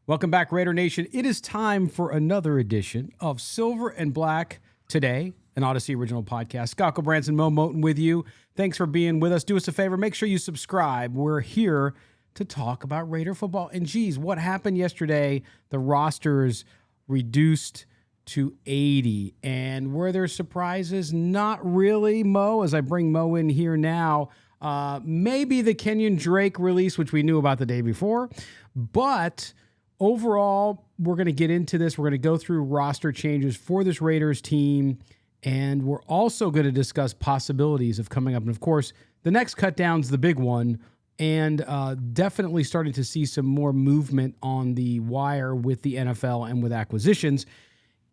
Welcome back, Raider Nation. It is time for another edition of Silver and Black Today, an Odyssey original podcast. Scott Gulbransen, Moton with you. Thanks for being with us. Do us a favor. Make sure you subscribe. We're here to talk about Raider football. And geez, what happened yesterday? The rosters reduced to 80. And were there surprises? Not really, Mo, as I bring Mo in here now. Maybe the Kenyan Drake release, which we knew about the day before. But overall, we're going to get into this. We're going to go through roster changes for this Raiders team. And we're also going to discuss possibilities of coming up. And of course, the next cut down's the big one. And definitely starting to see some more movement on the wire with the NFL and with acquisitions.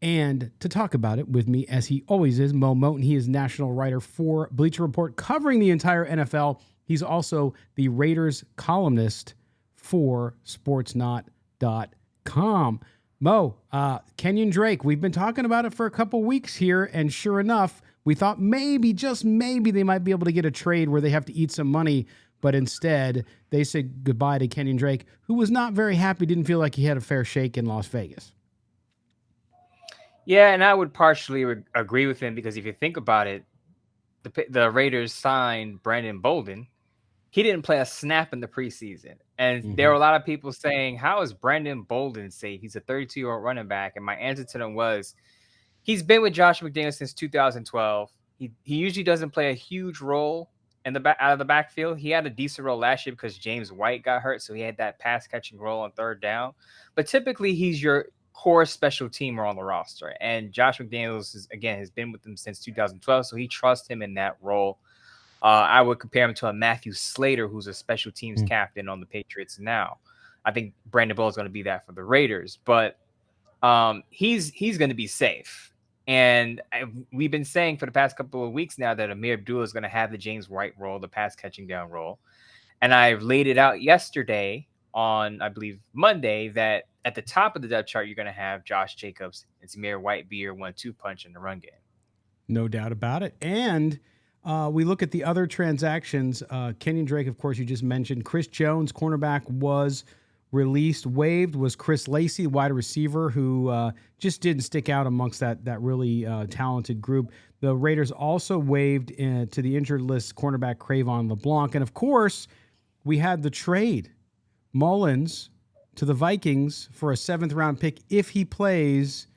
And to talk about it with me, as he always is, Mo Moton. He is national writer for Bleacher Report, covering the entire NFL. He's also the Raiders columnist for sportsnot.com. Mo, Kenyan Drake, we've been talking about it for a couple weeks here, and sure enough, we thought maybe, just maybe, they might be able to get a trade where they have to eat some money, but instead, they said goodbye to Kenyan Drake, who was not very happy, didn't feel like he had a fair shake in Las Vegas. Yeah, and I would partially agree with him because if you think about it, the Raiders signed Brandon Bolden. He didn't play a snap in the preseason. And there were a lot of people saying, how is Brandon Bolden safe? He's a 32-year-old running back. And my answer to them was, he's been with Josh McDaniels since 2012. He usually doesn't play a huge role out of the backfield. He had a decent role last year because James White got hurt, so he had that pass-catching role on third down. But typically, he's your core special teamer on the roster. And Josh McDaniels, has been with them since 2012, so he trusts him in that role. I would compare him to a Matthew Slater, who's a special teams captain on the Patriots now. I think Brandon Bolden is going to be that for the Raiders, but he's going to be safe. And we've been saying for the past couple of weeks now that Amir Abdullah is going to have the James White role, the pass catching down role. And I've laid it out yesterday on, I believe, Monday, that at the top of the depth chart, you're going to have Josh Jacobs and Zamir White be your 1-2 punch in the run game. No doubt about it. And we look at the other transactions. Kenyan Drake, of course, you just mentioned. Chris Jones, cornerback, was released. Waived was Chris Lacey, wide receiver, who just didn't stick out amongst that really talented group. The Raiders also waived to the injured list cornerback Cravon LeBlanc. And, of course, we had the trade. Mullins to the Vikings for a 7th-round pick if he plays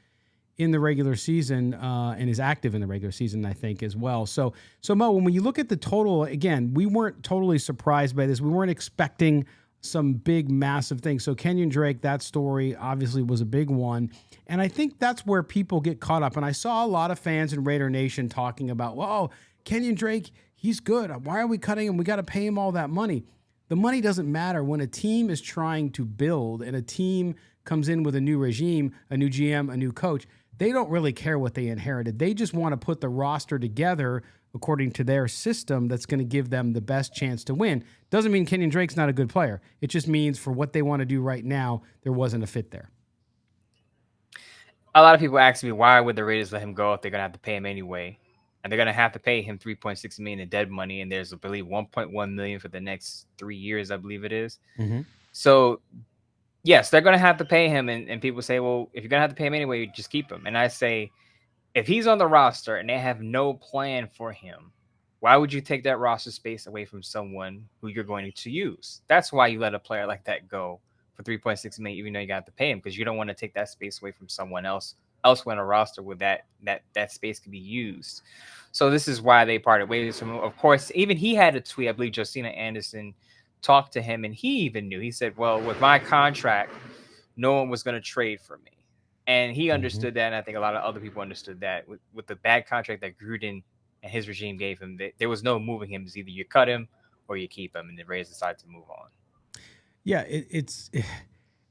in the regular season and is active in the regular season, I think, as well. So Mo, when you look at the total, again, we weren't totally surprised by this. We weren't expecting some big, massive things. So Kenyan Drake, that story obviously was a big one. And I think that's where people get caught up. And I saw a lot of fans in Raider Nation talking about, whoa, Kenyan Drake, he's good. Why are we cutting him? We got to pay him all that money. The money doesn't matter when a team is trying to build and a team comes in with a new regime, a new GM, a new coach. They don't really care what they inherited. They just want to put the roster together according to their system that's going to give them the best chance to win. Doesn't mean Kenyan Drake's not a good player. It just means for what they want to do right now, there wasn't a fit there. A lot of people ask me, why would the Raiders let him go if they're going to have to pay him anyway? And they're going to have to pay him $3.6 million in dead money. And there's, I believe, $1.1 million for the next 3 years, I believe it is. So, yes, they're going to have to pay him. And people say, well, if you're going to have to pay him anyway, just keep him. And I say, if he's on the roster and they have no plan for him, why would you take that roster space away from someone who you're going to use? That's why you let a player like that go for $3.6 million, even though you got to pay him, because you don't want to take that space away from someone else elsewhere in a roster where that space can be used. So this is why they parted ways from him. Of course, even he had a tweet. I believe Josina Anderson talked to him, and he even knew. He said, well, with my contract, no one was going to trade for me. And he understood that, and I think a lot of other people understood that. With the bad contract that Gruden and his regime gave him, there was no moving him. It's either you cut him or you keep him, and the Raiders decided to move on. Yeah,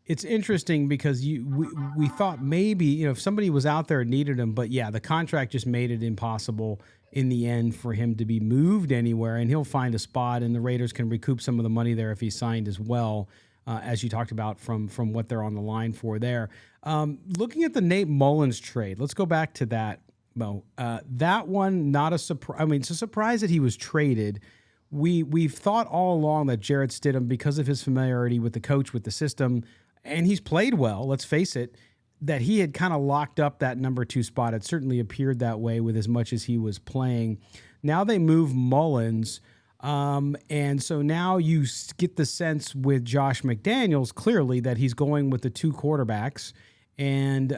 it's interesting because we thought maybe, if somebody was out there and needed him, but yeah, the contract just made it impossible in the end for him to be moved anywhere, and he'll find a spot, and the Raiders can recoup some of the money there if he's signed as well, as you talked about from what they're on the line for there. Looking at the Nate Mullins trade, let's go back to that, Mo. That one, not a surprise. I mean, it's a surprise that he was traded. We've thought all along that Jarrett Stidham, because of his familiarity with the coach, with the system, and he's played well, let's face it, that he had kind of locked up that number 2 spot. It certainly appeared that way with as much as he was playing. Now they move Mullins. And so now you get the sense with Josh McDaniels clearly that he's going with the 2 quarterbacks. And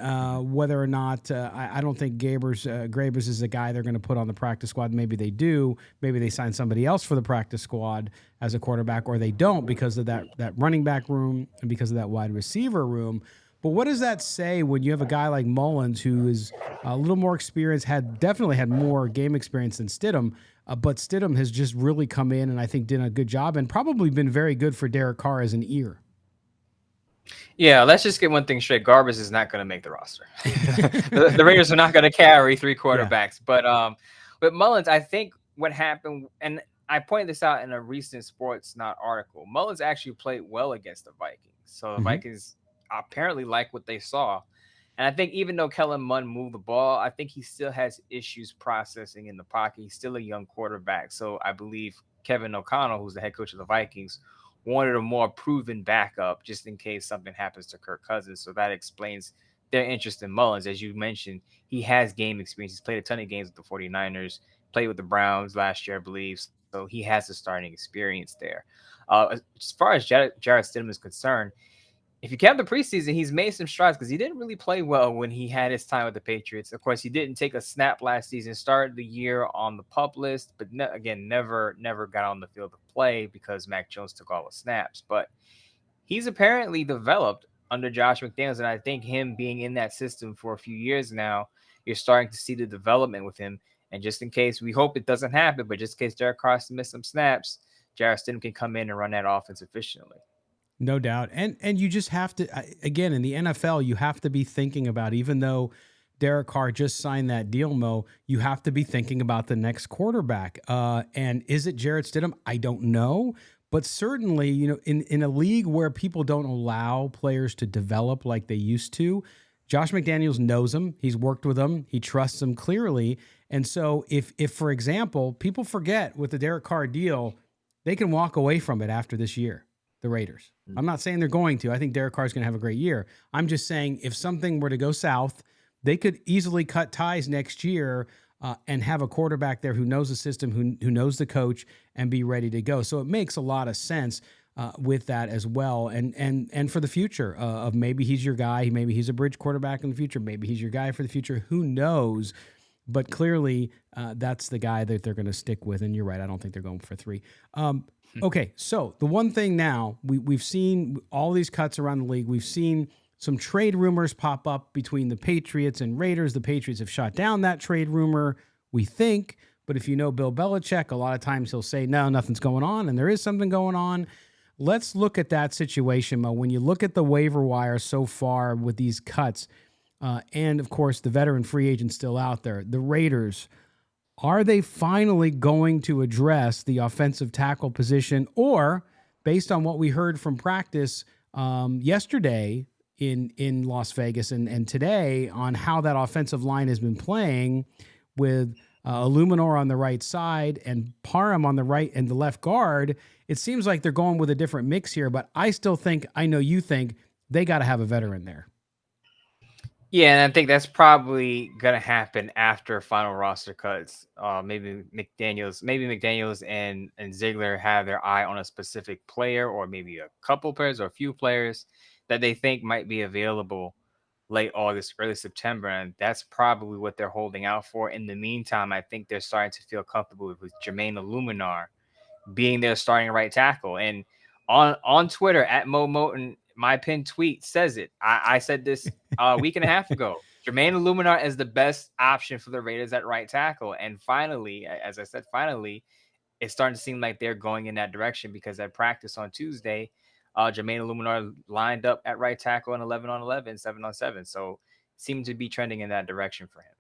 whether or not, I don't think Grabers is the guy they're going to put on the practice squad. Maybe they do. Maybe they sign somebody else for the practice squad as a quarterback, or they don't because of that running back room and because of that wide receiver room. But what does that say when you have a guy like Mullins who is a little more experienced, definitely had more game experience than Stidham, but Stidham has just really come in and I think did a good job and probably been very good for Derek Carr as an ear. Yeah, let's just get one thing straight. Garbers is not going to make the roster. the Raiders are not going to carry 3 quarterbacks. Yeah. But Mullins, I think what happened, and I pointed this out in a recent Sports Not article, Mullins actually played well against the Vikings. So the Vikings apparently like what they saw. And I think even though Kellen Mond moved the ball, I think he still has issues processing in the pocket. He's still a young quarterback. So I believe Kevin O'Connell, who's the head coach of the Vikings, wanted a more proven backup just in case something happens to Kirk Cousins. So that explains their interest in Mullins. As you mentioned, he has game experience. He's played a ton of games with the 49ers, played with the Browns last year, I believe. So he has the starting experience there. As far as Jarrett Stidham is concerned, if you count the preseason, he's made some strides because he didn't really play well when he had his time with the Patriots. Of course, he didn't take a snap last season, started the year on the PUP list, but never got on the field to play because Mac Jones took all the snaps. But he's apparently developed under Josh McDaniels, and I think him being in that system for a few years now, you're starting to see the development with him. And just in case, we hope it doesn't happen, but just in case Derek Carr missed some snaps, Jarrett Stidham can come in and run that offense efficiently. No doubt. And you just have to, again, in the NFL, you have to be thinking about, even though Derek Carr just signed that deal, Mo, you have to be thinking about the next quarterback. And is it Jarrett Stidham? I don't know. But certainly, in a league where people don't allow players to develop like they used to, Josh McDaniels knows him. He's worked with him. He trusts him clearly. And so if for example, people forget with the Derek Carr deal, they can walk away from it after this year. The Raiders. I'm not saying they're going to. I think Derek Carr is going to have a great year. I'm just saying if something were to go south, they could easily cut ties next year and have a quarterback there who knows the system, who knows the coach, and be ready to go. So it makes a lot of sense with that as well. And for the future of maybe he's your guy, maybe he's a bridge quarterback in the future, maybe he's your guy for the future. Who knows? But clearly that's the guy that they're going to stick with. And you're right. I don't think they're going for 3. Okay, so the one thing now, we've seen all these cuts around the league. We've seen some trade rumors pop up between the Patriots and Raiders. The Patriots have shot down that trade rumor, we think. But if you know Bill Belichick, a lot of times he'll say, no, nothing's going on, and there is something going on. Let's look at that situation, Mo. When you look at the waiver wire so far with these cuts, and, of course, the veteran free agent still out there, the Raiders, are they finally going to address the offensive tackle position? Or, based on what we heard from practice yesterday in Las Vegas and today on how that offensive line has been playing with Illuminor on the right side and Parham on the right and the left guard, it seems like they're going with a different mix here. But I still think, I know you think, they got to have a veteran there. Yeah, and I think that's probably gonna happen after final roster cuts. Maybe McDaniels and Ziegler have their eye on a specific player, or maybe a couple players or a few players that they think might be available late August, early September, and that's probably what they're holding out for. In the meantime, I think they're starting to feel comfortable with Jermaine Illuminar being their starting right tackle. And on Twitter at Moton, my pinned tweet says it. I said this a week and a half ago. Jermaine Illuminar is the best option for the Raiders at right tackle. And finally, as I said, it's starting to seem like they're going in that direction, because at practice on Tuesday, Jermaine Illuminar lined up at right tackle in 11-on-11, 7-on-7. So seemed to be trending in that direction for him.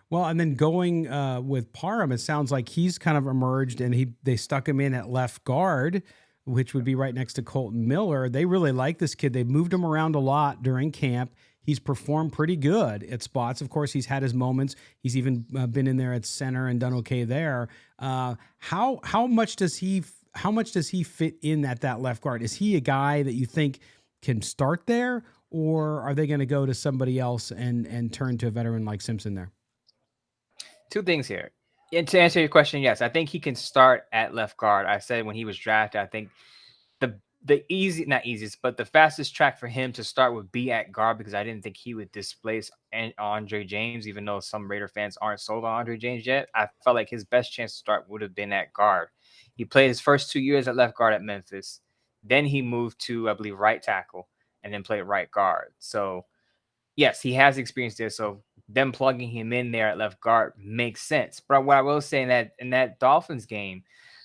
Well, and then going with Parham, it sounds like he's kind of emerged, and they stuck him in at left guard, which would be right next to Colton Miller. They really like this kid. They've moved him around a lot during camp. He's performed pretty good at spots. Of course, he's had his moments. He's even been in there at center and done okay there. How much does he fit in at that left guard? Is he a guy that you think can start there, or are they going to go to somebody else and turn to a veteran like Simpson there? Two things here. And to answer your question, yes, I think he can start at left guard. I said when he was drafted, I think the not easiest, but the fastest track for him to start would be at guard, because I didn't think he would displace Andre James, even though some Raider fans aren't sold on Andre James yet. I felt like his best chance to start would have been at guard. He played his first 2 years at left guard at Memphis. Then he moved to, I believe, right tackle, and then played right guard. So yes, he has experience there. So them plugging him in there at left guard makes sense. But what I will say, in that Dolphins game,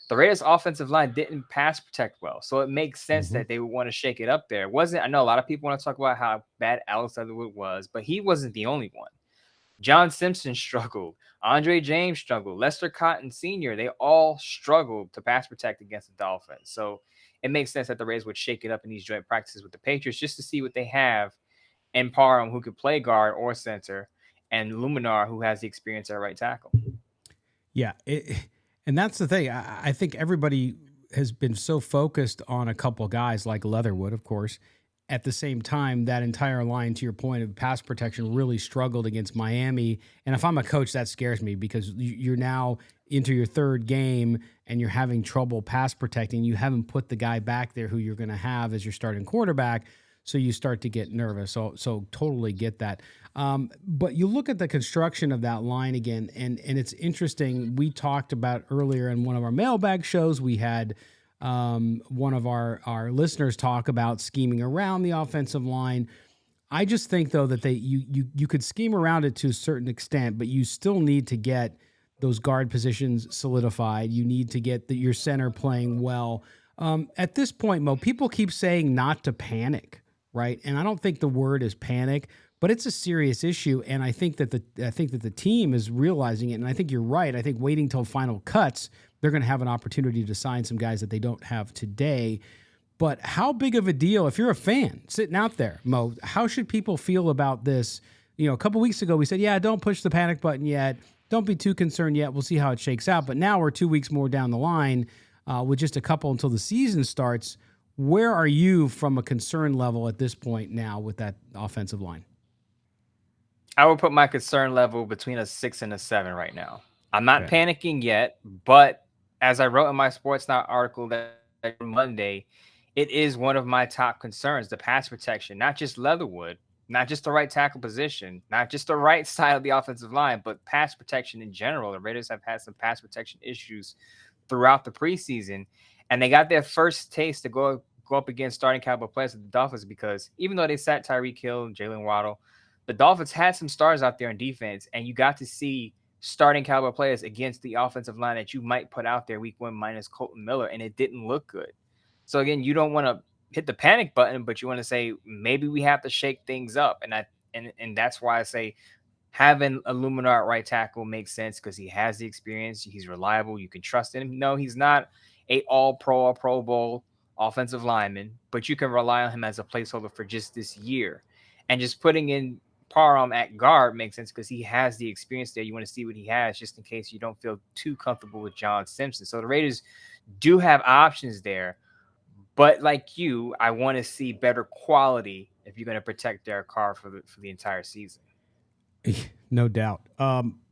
the Raiders' offensive line didn't pass protect well. So it makes sense that they would want to shake it up there. I know a lot of people want to talk about how bad Alex Leatherwood was, but he wasn't the only one. John Simpson struggled. Andre James struggled. Lester Cotton Sr., they all struggled to pass protect against the Dolphins. So it makes sense that the Raiders would shake it up in these joint practices with the Patriots just to see what they have, and Parham, who could play guard or center, and Luminar, who has the experience at right tackle. Yeah, and that's the thing. I think everybody has been so focused on a couple guys like Leatherwood, of course. At the same time, that entire line, to your point of pass protection, really struggled against Miami. And if I'm a coach, that scares me, because you're now into your third game and you're having trouble pass protecting. You haven't put the guy back there who you're going to have as your starting quarterback. So you start to get nervous. So totally get that. But you look at the construction of that line again, and it's interesting. We talked about earlier in one of our mailbag shows, we had one of our listeners talk about scheming around the offensive line. I just think, though, that you could scheme around it to a certain extent, but you still need to get those guard positions solidified. You need to get your center playing well. At this point, Mo, people keep saying not to panic, right? And I don't think the word is panic, but it's a serious issue. And I think that the team is realizing it. And I think you're right. I think waiting till final cuts, they're going to have an opportunity to sign some guys that they don't have today. But how big of a deal, if you're a fan sitting out there, Mo, how should people feel about this? A couple weeks ago, we said, yeah, don't push the panic button yet. Don't be too concerned yet. We'll see how it shakes out. But now we're 2 weeks more down the line with just a couple until the season starts. Where are you from a concern level at this point now with that offensive line? I would put my concern level between a 6 and a 7 right now. I'm not panicking yet, but as I wrote in my Sports Now article that Monday, it is one of my top concerns, the pass protection, not just Leatherwood, not just the right tackle position, not just the right side of the offensive line, but pass protection in general. The Raiders have had some pass protection issues throughout the preseason, and they got their first taste to go up against starting caliber players at the Dolphins, because even though they sat Tyreek Hill and Jalen Waddle, the Dolphins had some stars out there in defense, and you got to see starting caliber players against the offensive line that you might put out there week 1 minus Colton Miller, and it didn't look good. So again, you don't want to hit the panic button, but you want to say maybe we have to shake things up, and that's why I say having a Luminar at right tackle makes sense, because he has the experience, he's reliable, you can trust him. No, he's not a All-Pro or Pro Bowl offensive lineman, but you can rely on him as a placeholder for just this year. And just putting in Parham at guard makes sense, because he has the experience there. You want to see what he has just in case you don't feel too comfortable with John Simpson. So the Raiders do have options there. But like you, I want to see better quality if you're going to protect Derek Carr for the entire season. No doubt.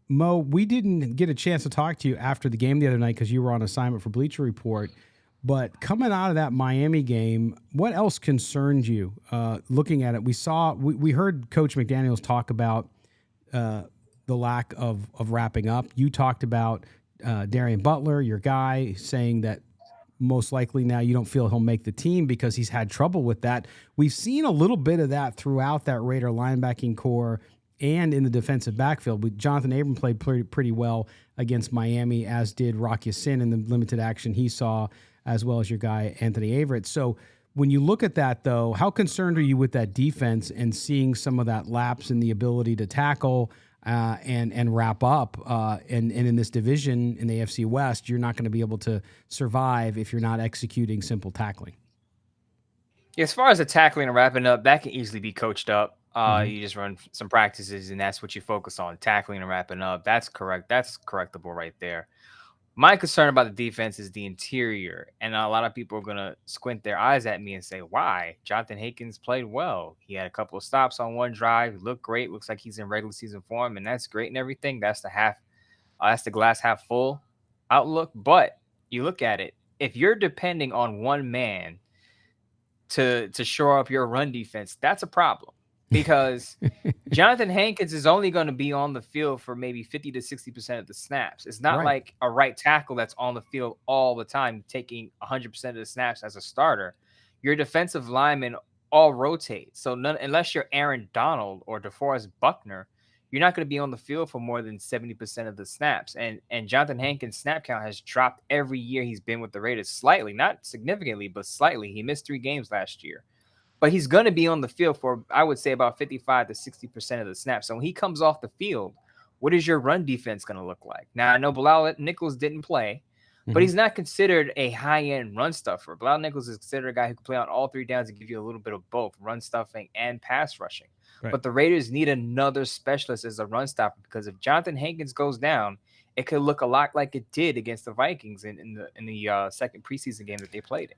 Mo, we didn't get a chance to talk to you after the game the other night because you were on assignment for Bleacher Report. But coming out of that Miami game, what else concerned you looking at it? We heard Coach McDaniels talk about the lack of wrapping up. You talked about Darian Butler, your guy, saying that most likely now you don't feel he'll make the team because he's had trouble with that. We've seen a little bit of that throughout that Raider linebacking core and in the defensive backfield. Jonathan Abram played pretty well against Miami, as did Rock Ya-Sin in the limited action he saw, as well as your guy, Anthony Averett. So when you look at that, though, how concerned are you with that defense and seeing some of that lapse in the ability to tackle and wrap up? And in this division, in the AFC West, you're not going to be able to survive if you're not executing simple tackling. As far as the tackling and wrapping up, that can easily be coached up. You just run some practices, and that's what you focus on, tackling and wrapping up. That's correct. That's correctable right there. My concern about the defense is the interior, and a lot of people are gonna squint their eyes at me and say, "Why?" Jonathan Hankins played well. He had a couple of stops on one drive. He looked great. Looks like he's in regular season form, and that's great and everything. That's the glass half full outlook. But you look at it, if you're depending on one man to shore up your run defense, that's a problem because Jonathan Hankins is only going to be on the field for maybe 50 to 60% of the snaps. It's not Right. like a right tackle that's on the field all the time, taking 100% of the snaps as a starter. Your defensive linemen all rotate. So unless you're Aaron Donald or DeForest Buckner, you're not going to be on the field for more than 70% of the snaps. And Jonathan Hankins' snap count has dropped every year he's been with the Raiders slightly, not significantly, but slightly. He missed 3 games last year. But he's going to be on the field for, I would say, about 55 to 60% of the snaps. So when he comes off the field, what is your run defense going to look like? Now, I know Bilal Nichols didn't play, but he's not considered a high-end run stuffer. Bilal Nichols is considered a guy who can play on all 3 downs and give you a little bit of both run stuffing and pass rushing. Right. But the Raiders need another specialist as a run stopper because if Jonathan Hankins goes down, it could look a lot like it did against the Vikings in the second preseason game that they played in.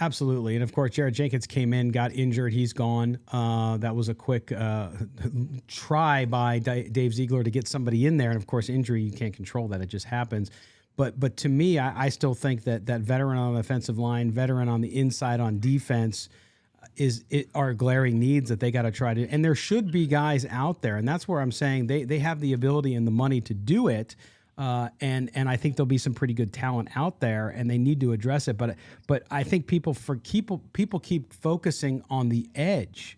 Absolutely. And of course, Jared Jenkins came in, got injured. He's gone. That was a quick try by Dave Ziegler to get somebody in there. And of course, injury, you can't control that. It just happens. But to me, I still think that veteran on the offensive line, veteran on the inside on defense are glaring needs that they got to try to. And there should be guys out there. And that's where I'm saying they have the ability and the money to do it. And I think there'll be some pretty good talent out there, and they need to address it. But I think people keep focusing on the edge,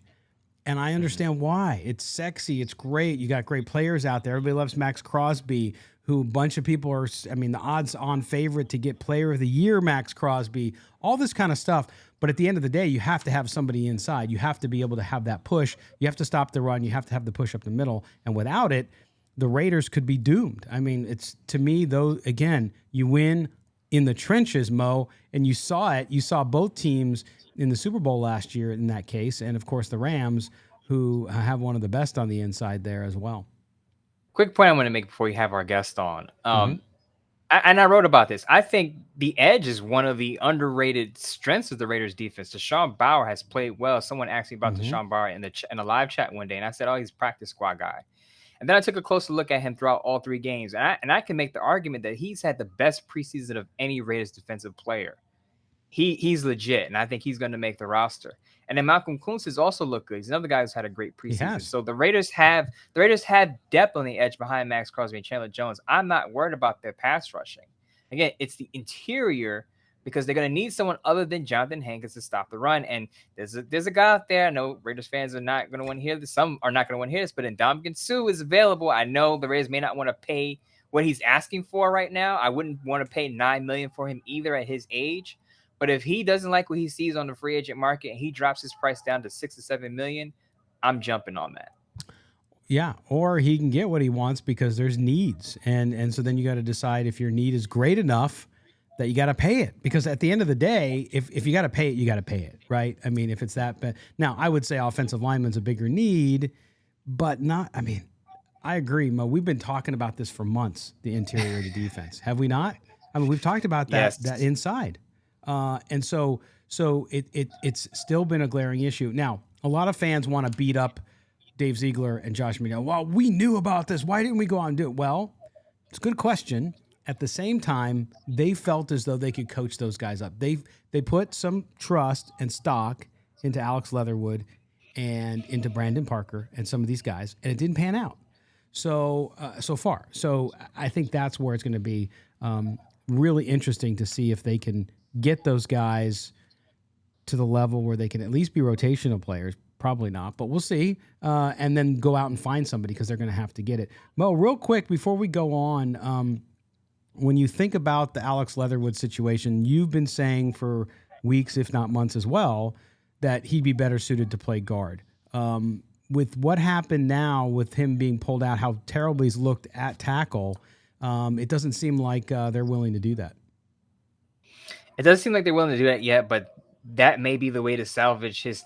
and I understand why. It's sexy, it's great. You got great players out there. Everybody loves Max Crosby, who a bunch of people are. I mean, the odds-on favorite to get Player of the Year, Max Crosby. All this kind of stuff. But at the end of the day, you have to have somebody inside. You have to be able to have that push. You have to stop the run. You have to have the push up the middle. And without it, the Raiders could be doomed. I mean, it's to me, though, again, you win in the trenches, Mo, and you saw it. You saw both teams in the Super Bowl last year in that case, and of course the Rams, who have one of the best on the inside there as well. Quick point I want to make before you have our guest on. I wrote about this. I think the edge is one of the underrated strengths of the Raiders defense. Deshaun Bauer has played well. Someone asked me about Deshaun Bauer in a live chat one day, and I said, "Oh, he's a practice squad guy." And then I took a closer look at him throughout all 3 games. And I can make the argument that he's had the best preseason of any Raiders defensive player. He's legit, and I think he's going to make the roster. And then Malcolm Kuntz has also looked good. He's another guy who's had a great preseason. So the Raiders have depth on the edge behind Max Crosby and Chandler Jones. I'm not worried about their pass rushing. Again, it's the interior because they're going to need someone other than Jonathan Hankins to stop the run. And there's a guy out there. I know Raiders fans are not going to want to hear this. Some are not going to want to hear this, but Ndamukong Suh is available. I know the Raiders may not want to pay what he's asking for right now. I wouldn't want to pay $9 million for him either at his age. But if he doesn't like what he sees on the free agent market and he drops his price down to $6 to $7 million, I'm jumping on that. Yeah, or he can get what he wants because there's needs. And so then you got to decide if your need is great enough that you got to pay it, because at the end of the day, if you got to pay it, you got to pay it, right? I mean, if it's that bad. Now, I would say offensive lineman's a bigger need, but not, I mean, I agree, Mo. We've been talking about this for months, the interior of the defense. Have we not? I mean, we've talked about that, that inside. And so it's still been a glaring issue. Now, a lot of fans want to beat up Dave Ziegler and Josh McDaniels. Well, we knew about this. Why didn't we go out and do it? Well, it's a good question. At the same time, they felt as though they could coach those guys up. They put some trust and stock into Alex Leatherwood and into Brandon Parker and some of these guys, and it didn't pan out so far. So I think that's where it's going to be really interesting to see if they can get those guys to the level where they can at least be rotational players. Probably not, but we'll see. And then go out and find somebody because they're going to have to get it. Mo, real quick before we go on, when you think about the Alex Leatherwood situation, you've been saying for weeks, if not months as well, that he'd be better suited to play guard. With what happened now with him being pulled out, how terribly he's looked at tackle, it doesn't seem like they're willing to do that. It doesn't seem like they're willing to do that yet, but that may be the way to salvage his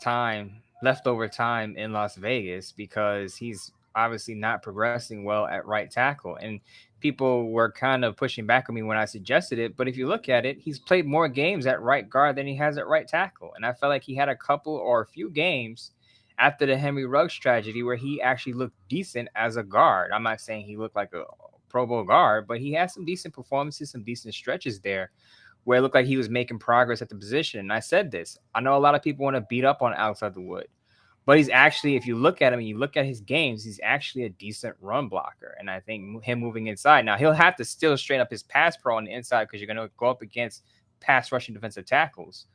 leftover time in Las Vegas, because he's obviously not progressing well at right tackle. And people were kind of pushing back on me when I suggested it. But if you look at it, he's played more games at right guard than he has at right tackle. And I felt like he had a couple or a few games after the Henry Ruggs tragedy where he actually looked decent as a guard. I'm not saying he looked like a Pro Bowl guard, but he had some decent performances, some decent stretches there where it looked like he was making progress at the position. And I said this, I know a lot of people want to beat up on Alex Leatherwood, but he's actually, if you look at him and you look at his games, he's actually a decent run blocker. And I think him moving inside, now he'll have to still straighten up his pass pro on the inside because you're going to go up against pass rushing defensive tackles.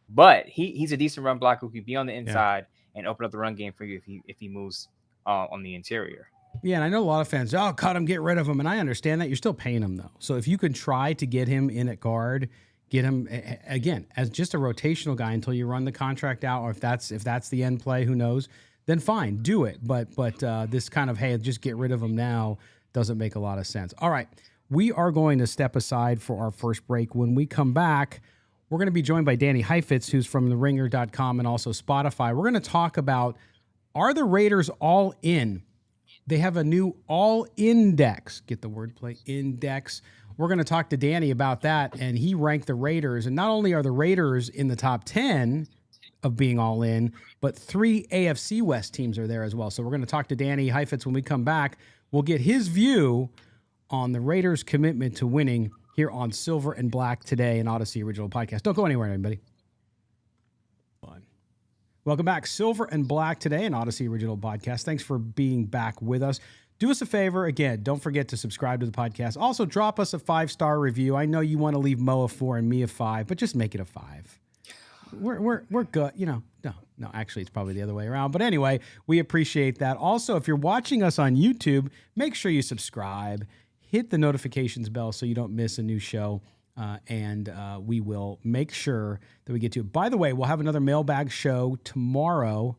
But he's a decent run blocker who can be on the inside and open up the run game for you if he moves on the interior. Yeah, and I know a lot of fans, cut him, get rid of him. And I understand that. You're still paying him, though. So if you can try to get him in at guard, get him, again, as just a rotational guy until you run the contract out, or if that's the end play, who knows, then fine, do it. But this kind of, hey, just get rid of him now doesn't make a lot of sense. All right, we are going to step aside for our first break. When we come back, we're going to be joined by Danny Heifetz, who's from theringer.com and also Spotify. We're going to talk about, are the Raiders all in? They have a new all index. Get the wordplay, index. We're going to talk to Danny about that, and he ranked the Raiders. And not only are the Raiders in the top 10 of being all in, but 3 AFC West teams are there as well. So we're going to talk to Danny Heifetz when we come back. We'll get his view on the Raiders' commitment to winning here on Silver and Black today, an Odyssey original podcast. Don't go anywhere, anybody. Welcome back. Silver and Black today, an Odyssey original podcast. Thanks for being back with us. Do us a favor. Again, don't forget to subscribe to the podcast. Also, drop us a 5-star review. I know you want to leave Mo a 4 and me a 5, but just make it a 5. We're good. No, actually, it's probably the other way around. But anyway, we appreciate that. Also, if you're watching us on YouTube, make sure you subscribe. Hit the notifications bell so you don't miss a new show. And we will make sure that we get to it. By the way, we'll have another mailbag show tomorrow.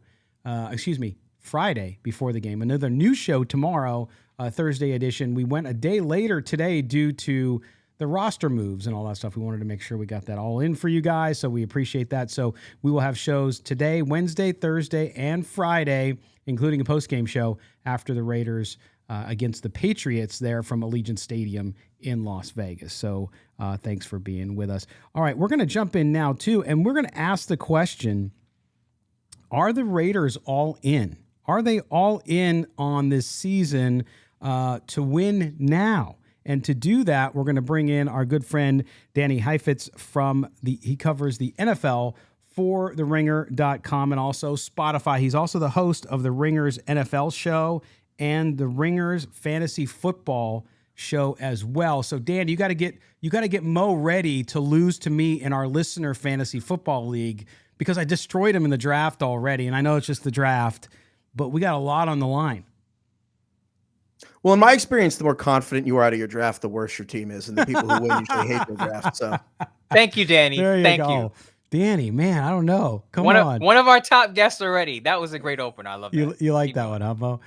Friday before the game. Another new show tomorrow, Thursday edition. We went a day later today due to the roster moves and all that stuff. We wanted to make sure we got that all in for you guys, so we appreciate that. So we will have shows today, Wednesday, Thursday, and Friday, including a post-game show after the Raiders against the Patriots there from Allegiant Stadium in Las Vegas. So thanks for being with us. All right, we're going to jump in now, too, and we're going to ask the question, are the Raiders all in? Are they all in on this season to win now? And to do that, we're going to bring in our good friend Danny Heifetz he covers the NFL for theringer.com and also Spotify. He's also the host of the Ringers NFL show and the Ringers Fantasy Football show as well. So Dan, you got to get Mo ready to lose to me in our listener fantasy football league because I destroyed him in the draft already. And I know it's just the draft, but we got a lot on the line. Well, in my experience, the more confident you are out of your draft, the worse your team is. And the people who win usually hate their draft. So thank you, Danny. Thank you. Danny, man, I don't know. Come on. One of our top guests already. That was a great opener. I love that. You like that one, huh, Mo?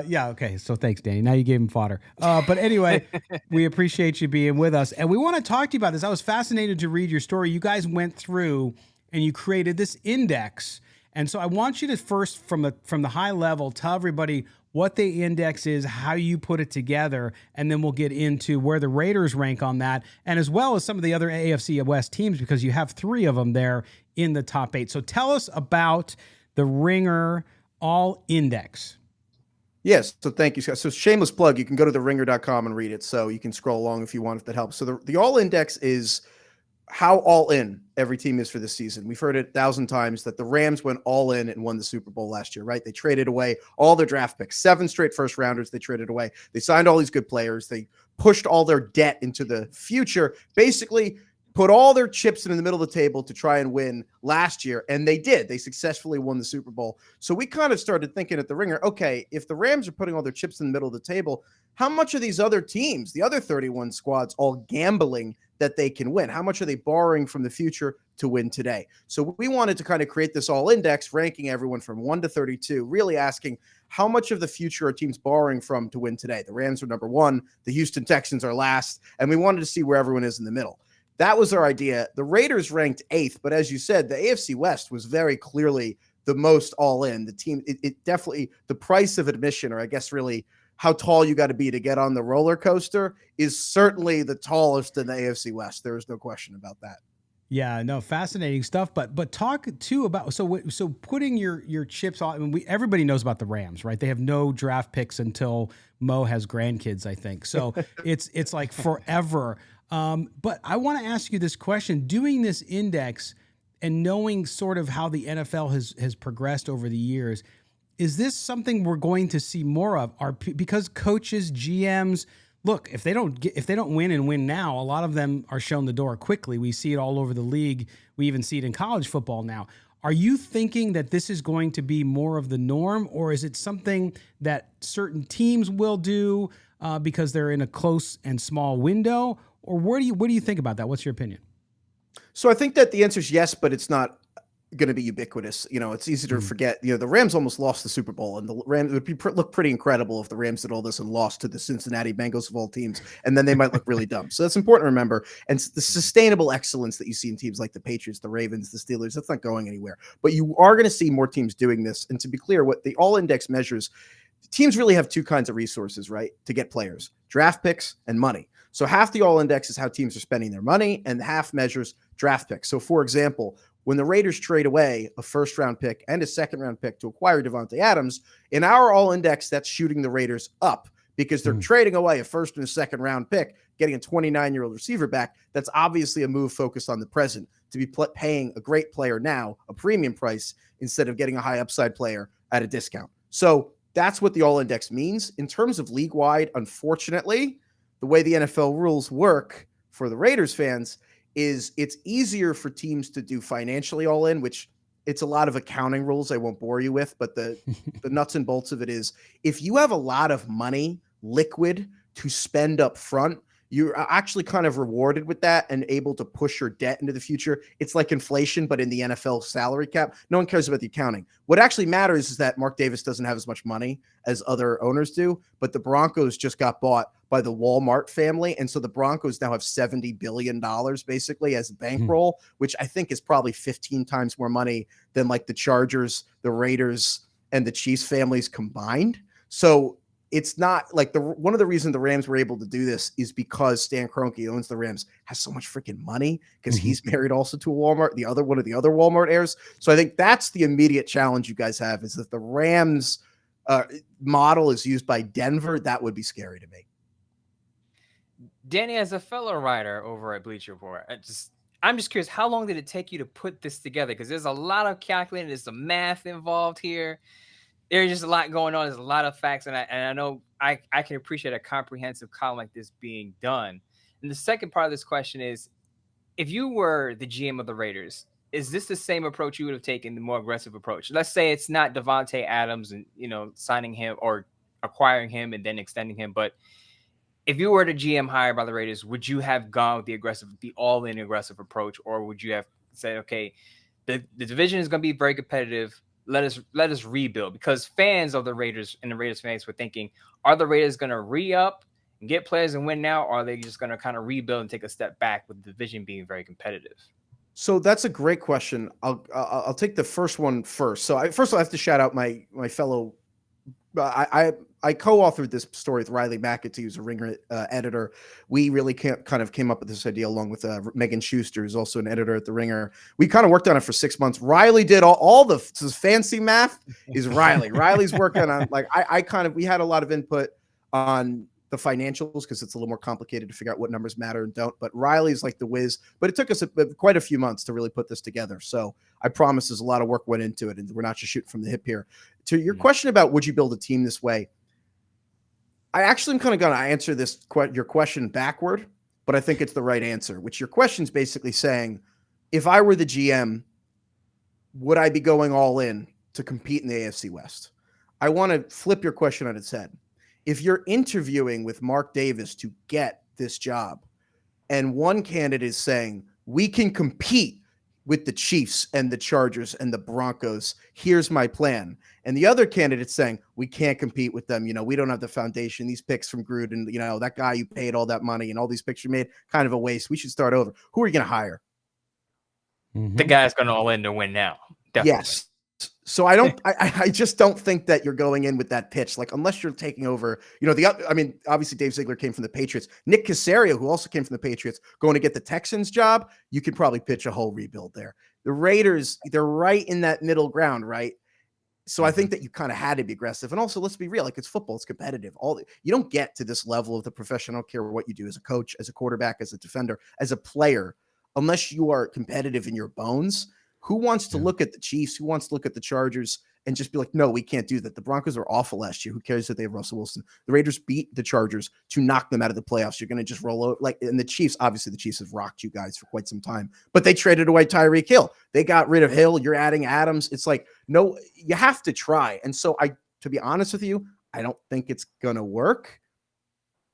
Yeah, okay. So thanks, Danny. Now you gave him fodder. But anyway, we appreciate you being with us. And we want to talk to you about this. I was fascinated to read your story. You guys went through and you created this index. And so I want you to first, from the high level, tell everybody what the index is, how you put it together, and then we'll get into where the Raiders rank on that, and as well as some of the other AFC West teams, because you have 3 of them there in the top 8. So tell us about the Ringer All Index. Yes, so thank you, Scott. So shameless plug, you can go to theringer.com and read it, so you can scroll along if you want, if that helps. So the All Index is how all in every team is for this season. We've heard it 1,000 times that the Rams went all in and won the Super Bowl last year, right? They traded away all their draft picks, 7 straight first rounders they traded away. They signed all these good players. They pushed all their debt into the future, basically put all their chips in the middle of the table to try and win last year. And they did. They successfully won the Super Bowl. So we kind of started thinking at the Ringer, okay, if the Rams are putting all their chips in the middle of the table, how much are these other teams, the other 31 squads, all gambling that they can win? How much are they borrowing from the future to win today? So we wanted to kind of create this all index, ranking everyone from 1 to 32, really asking how much of the future are teams borrowing from to win today? The Rams are number 1, the Houston Texans are last, and we wanted to see where everyone is in the middle. That was our idea. The Raiders ranked 8th, but as you said, the AFC West was very clearly the most all in. The team, it definitely, the price of admission, or I guess really how tall you got to be to get on the roller coaster, is certainly the tallest in the AFC West. There is no question about that. Yeah, no, fascinating stuff. But talk too about so putting your chips on. I mean, everybody knows about the Rams, right? They have no draft picks until Mo has grandkids, I think. So it's like forever. But I want to ask you this question: doing this index and knowing sort of how the NFL has progressed over the years, is this something we're going to see more of? Because coaches, GMs, look, if they don't win and win now, a lot of them are shown the door quickly. We see it all over the league. We even see it in college football now. Are you thinking that this is going to be more of the norm, or is it something that certain teams will do because they're in a close and small window? Or what do you think about that? What's your opinion? So I think that the answer is yes, but it's not going to be ubiquitous. It's easy to forget. The Rams almost lost the Super Bowl, and the Rams would look pretty incredible if the Rams did all this and lost to the Cincinnati Bengals of all teams, and then they might look really dumb. So that's important to remember. And the sustainable excellence that you see in teams like the Patriots, the Ravens, the Steelers, that's not going anywhere. But you are going to see more teams doing this. And to be clear, what the All Index measures, teams really have two kinds of resources, right, to get players: draft picks and money. So half the All Index is how teams are spending their money, and half measures draft picks. So, for example, when the Raiders trade away a first-round pick and a second-round pick to acquire Devontae Adams, in our All Index, that's shooting the Raiders up because they're trading away a first and a second-round pick, getting a 29-year-old receiver back. That's obviously a move focused on the present, to be paying a great player now a premium price instead of getting a high upside player at a discount. So that's what the All Index means. In terms of league-wide, unfortunately, the way the NFL rules work for the Raiders fans is it's easier for teams to do financially all in, which it's a lot of accounting rules I won't bore you with, but the nuts and bolts of it is if you have a lot of money liquid to spend up front, you're actually kind of rewarded with that and able to push your debt into the future. It's like inflation, but in the NFL salary cap. No one cares about the accounting. What actually matters is that Mark Davis doesn't have as much money as other owners do, but the Broncos just got bought by the Walmart family. And so the Broncos now have $70 billion basically as a bankroll, which I think is probably 15 times more money than like the Chargers, the Raiders, and the Chiefs families combined. So it's not like one of the reasons the Rams were able to do this is because Stan Kroenke, who owns the Rams, has so much freaking money because he's married also to a Walmart, one of the other Walmart heirs. So I think that's the immediate challenge you guys have is that the Rams model is used by Denver. That would be scary to me. Danny, as a fellow writer over at Bleacher Report, I'm just curious, how long did it take you to put this together? Because there's a lot of calculating, there's some math involved here. There's just a lot going on. There's a lot of facts, and I know I can appreciate a comprehensive column like this being done. And the second part of this question is, if you were the GM of the Raiders, is this the same approach you would have taken, the more aggressive approach? Let's say it's not Devontae Adams and signing him or acquiring him and then extending him, but if you were the GM hired by the Raiders, would you have gone with the all-in aggressive approach, or would you have said, okay, the division is going to be very competitive. Let us rebuild? Because fans of the Raiders and the Raiders fans were thinking, are the Raiders going to re-up and get players and win now, or are they just going to kind of rebuild and take a step back with the division being very competitive? So that's a great question. I'll take the first one first. So first I have to shout out my fellow. I co-authored this story with Riley McAtee, who's a Ringer editor. We really kind of came up with this idea along with Megan Schuster, who's also an editor at the Ringer. We kind of worked on it for 6 months. Riley did all the fancy math. Is Riley? Riley's working on we had a lot of input on the financials because it's a little more complicated to figure out what numbers matter and don't. But Riley's like the whiz. But it took us quite a few months to really put this together. So I promise there's a lot of work went into it, and we're not just shooting from the hip here. To your question about would you build a team this way, I actually am kind of going to answer your question backward, but I think it's the right answer, which your question is basically saying, if I were the GM, would I be going all in to compete in the AFC West? I want to flip your question on its head. If you're interviewing with Mark Davis to get this job, and one candidate is saying, we can compete with the Chiefs and the Chargers and the Broncos, here's my plan. And the other candidate saying, we can't compete with them. We don't have the foundation. These picks from Gruden, that guy you paid all that money and all these picks you made, kind of a waste. We should start over. Who are you going to hire? The guy's going to all in to win now. Definitely. Yes. So I just don't think that you're going in with that pitch. Like, unless you're taking over, obviously Dave Ziegler came from the Patriots. Nick Caserio, who also came from the Patriots, going to get the Texans job, you could probably pitch a whole rebuild there. The Raiders, they're right in that middle ground, right? So I think that you kind of had to be aggressive. And also, let's be real, like, it's football, it's competitive. You don't get to this level of the professional care what you do as a coach, as a quarterback, as a defender, as a player, unless you are competitive in your bones. Who wants to look at the Chiefs? Who wants to look at the Chargers and just be like, no, we can't do that? The Broncos are awful last year. Who cares that they have Russell Wilson? The Raiders beat the Chargers to knock them out of the playoffs. You're going to just roll over. And the Chiefs, obviously the Chiefs have rocked you guys for quite some time, but they traded away Tyreek Hill. They got rid of Hill. You're adding Adams. It's like, no, you have to try. And so to be honest with you, I don't think it's going to work,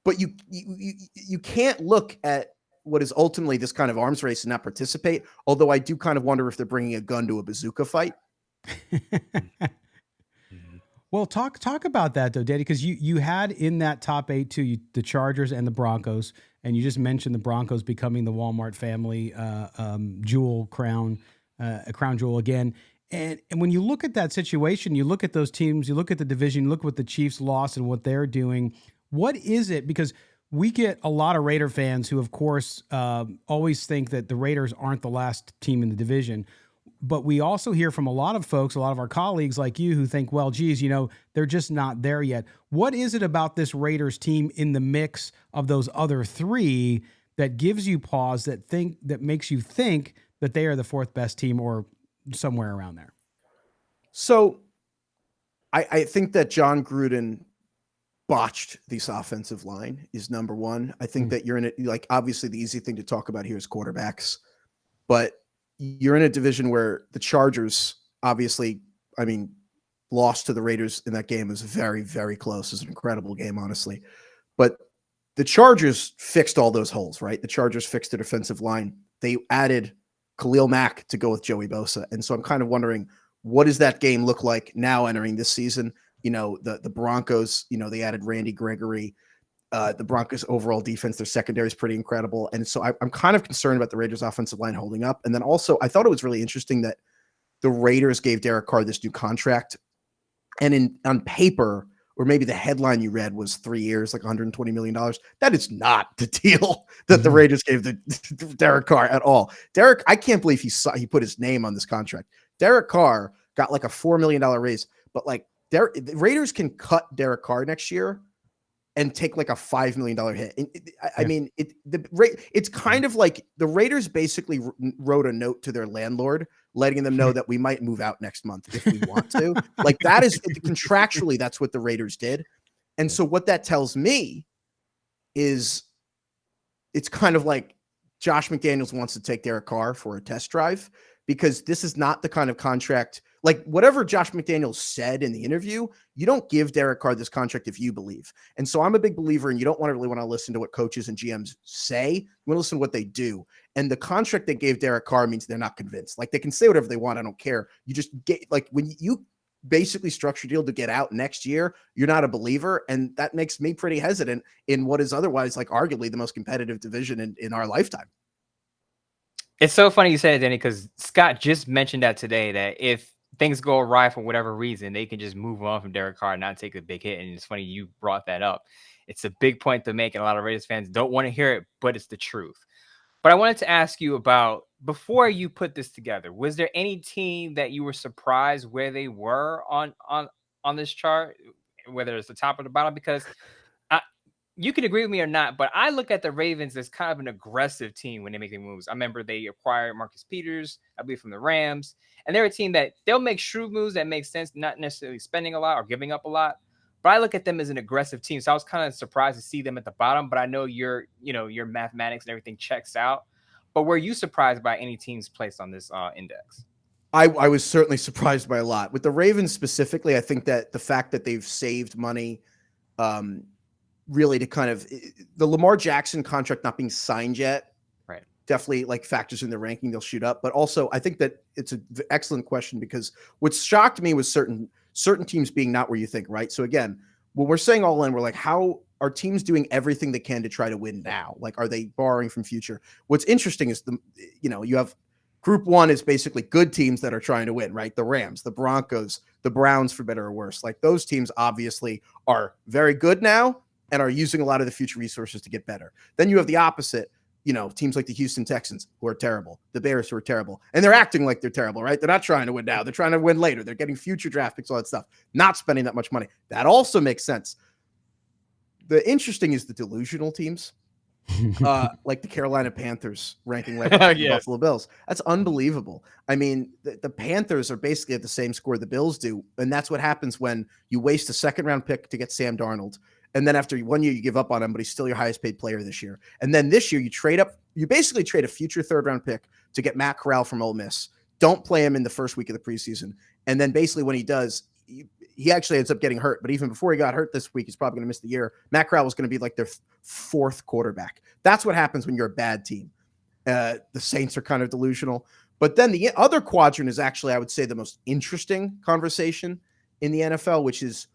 but you can't look at what is ultimately this kind of arms race and not participate. Although I do kind of wonder if they're bringing a gun to a bazooka fight. Well, talk about that though, Daddy, because you had in that top 8 too, the Chargers and the Broncos, and you just mentioned the Broncos becoming the Walmart family crown jewel again. And when you look at that situation, you look at those teams, you look at the division, you look what the Chiefs lost and what they're doing. What is it? Because we get a lot of Raider fans who, of course, always think that the Raiders aren't the last team in the division. But we also hear from a lot of folks, a lot of our colleagues like you, who think, well, geez, they're just not there yet. What is it about this Raiders team in the mix of those other 3 that gives you pause, that makes you think that they are the 4th best team or somewhere around there? So I think that John Gruden botched this offensive line is number one. I think that you're in it. Like, obviously the easy thing to talk about here is quarterbacks, but you're in a division where the Chargers, obviously, lost to the Raiders in that game. It was very, very close. It was an incredible game, honestly. But the Chargers fixed all those holes, right? The Chargers fixed their defensive line. They added Khalil Mack to go with Joey Bosa. And so I'm kind of wondering, what does that game look like now entering this season? The Broncos, they added Randy Gregory. The Broncos' overall defense, their secondary is pretty incredible. And so I'm kind of concerned about the Raiders' offensive line holding up. And then also, I thought it was really interesting that the Raiders gave Derek Carr this new contract. And on paper, or maybe the headline you read was 3 years, like $120 million. That is not the deal that the Raiders gave the Derek Carr at all. Derek, I can't believe he put his name on this contract. Derek Carr got like a $4 million raise, but like the Raiders can cut Derek Carr next year and take like a $5 million hit. It's kind of like the Raiders basically wrote a note to their landlord, letting them know that we might move out next month if we want to. Like, that is contractually, that's what the Raiders did. And so what that tells me is it's kind of like Josh McDaniels wants to take Derek Carr for a test drive, because this is not the kind of contract, like whatever Josh McDaniels said in the interview, you don't give Derek Carr this contract if you believe. And so I'm a big believer in, you don't really want to listen to what coaches and GMs say. You want to listen to what they do. And the contract they gave Derek Carr means they're not convinced. Like, they can say whatever they want. I don't care. You just get, like, when you basically structure a deal to get out next year, you're not a believer. And that makes me pretty hesitant in what is otherwise, like, arguably the most competitive division in our lifetime. It's so funny you said it, Danny, because Scott just mentioned that today, that if things go awry for whatever reason, they can just move on from Derek Carr and not take a big hit. And it's funny you brought that up. It's a big point to make, and a lot of Raiders fans don't want to hear it, but it's the truth. But I wanted to ask you about, before you put this together, was there any team that you were surprised where they were on this chart, whether it's the top or the bottom? Because you can agree with me or not, but I look at the Ravens as kind of an aggressive team when they make their moves. I remember they acquired Marcus Peters, I believe, from the Rams. And they're a team that they'll make shrewd moves that make sense, not necessarily spending a lot or giving up a lot. But I look at them as an aggressive team. So I was kind of surprised to see them at the bottom. But I know your mathematics and everything checks out. But were you surprised by any teams placed on this index? I was certainly surprised by a lot. With the Ravens specifically, I think that the fact that they've saved money, really to kind of the Lamar Jackson contract not being signed yet, right, definitely like factors in the ranking. They'll shoot up. But also, I think that it's an excellent question, because what shocked me was certain teams being not where you think, right? So again, when we're saying all in, we're like, how are teams doing everything they can to try to win now? Like, are they borrowing from future? What's interesting is you have Group 1 is basically good teams that are trying to win, right? The Rams, the Broncos, the Browns, for better or worse. Like those teams obviously are very good now and are using a lot of the future resources to get better. Then you have the opposite, teams like the Houston Texans, who are terrible, the Bears, who are terrible, and they're acting like they're terrible, right? They're not trying to win now. They're trying to win later. They're getting future draft picks, all that stuff, not spending that much money. That also makes sense. The interesting is the delusional teams, like the Carolina Panthers ranking like the Buffalo Bills. That's unbelievable. I mean, the Panthers are basically at the same score the Bills do, and that's what happens when you waste a second-round pick to get Sam Darnold, and then after 1 year you give up on him, but he's still your highest-paid player this year. And then this year you basically trade a future third-round pick to get Matt Corral from Ole Miss. Don't play him in the first week of the preseason, and then basically when he does, he actually ends up getting hurt, but even before he got hurt this week, he's probably going to miss the year. Matt Corral was going to be like their fourth quarterback. That's what happens when you're a bad team. The Saints are kind of delusional. But then the other quadrant is actually, I would say, the most interesting conversation in the NFL, which is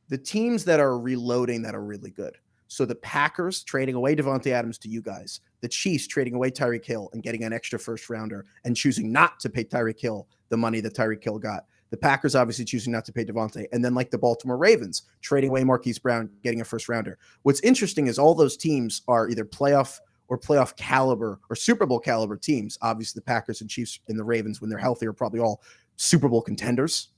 the teams that are reloading that are really good. So the Packers trading away Devontae Adams to you guys, the Chiefs trading away Tyreek Hill and getting an extra first rounder and choosing not to pay Tyreek Hill the money that Tyreek Hill got. The Packers obviously choosing not to pay Devontae. And then like the Baltimore Ravens, trading away Marquise Brown, getting a first rounder. What's interesting is all those teams are either playoff caliber or Super Bowl caliber teams. Obviously the Packers and Chiefs and the Ravens, when they're healthy, are probably all Super Bowl contenders.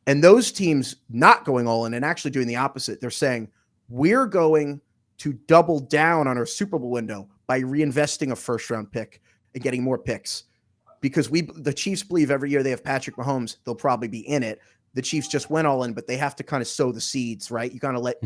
And those teams not going all in and actually doing the opposite. They're saying, we're going to double down on our Super Bowl window by reinvesting a first round pick and getting more picks. Because the Chiefs believe every year they have Patrick Mahomes, they'll probably be in it. The Chiefs just went all in, but they have to kind of sow the seeds, right? You kind of let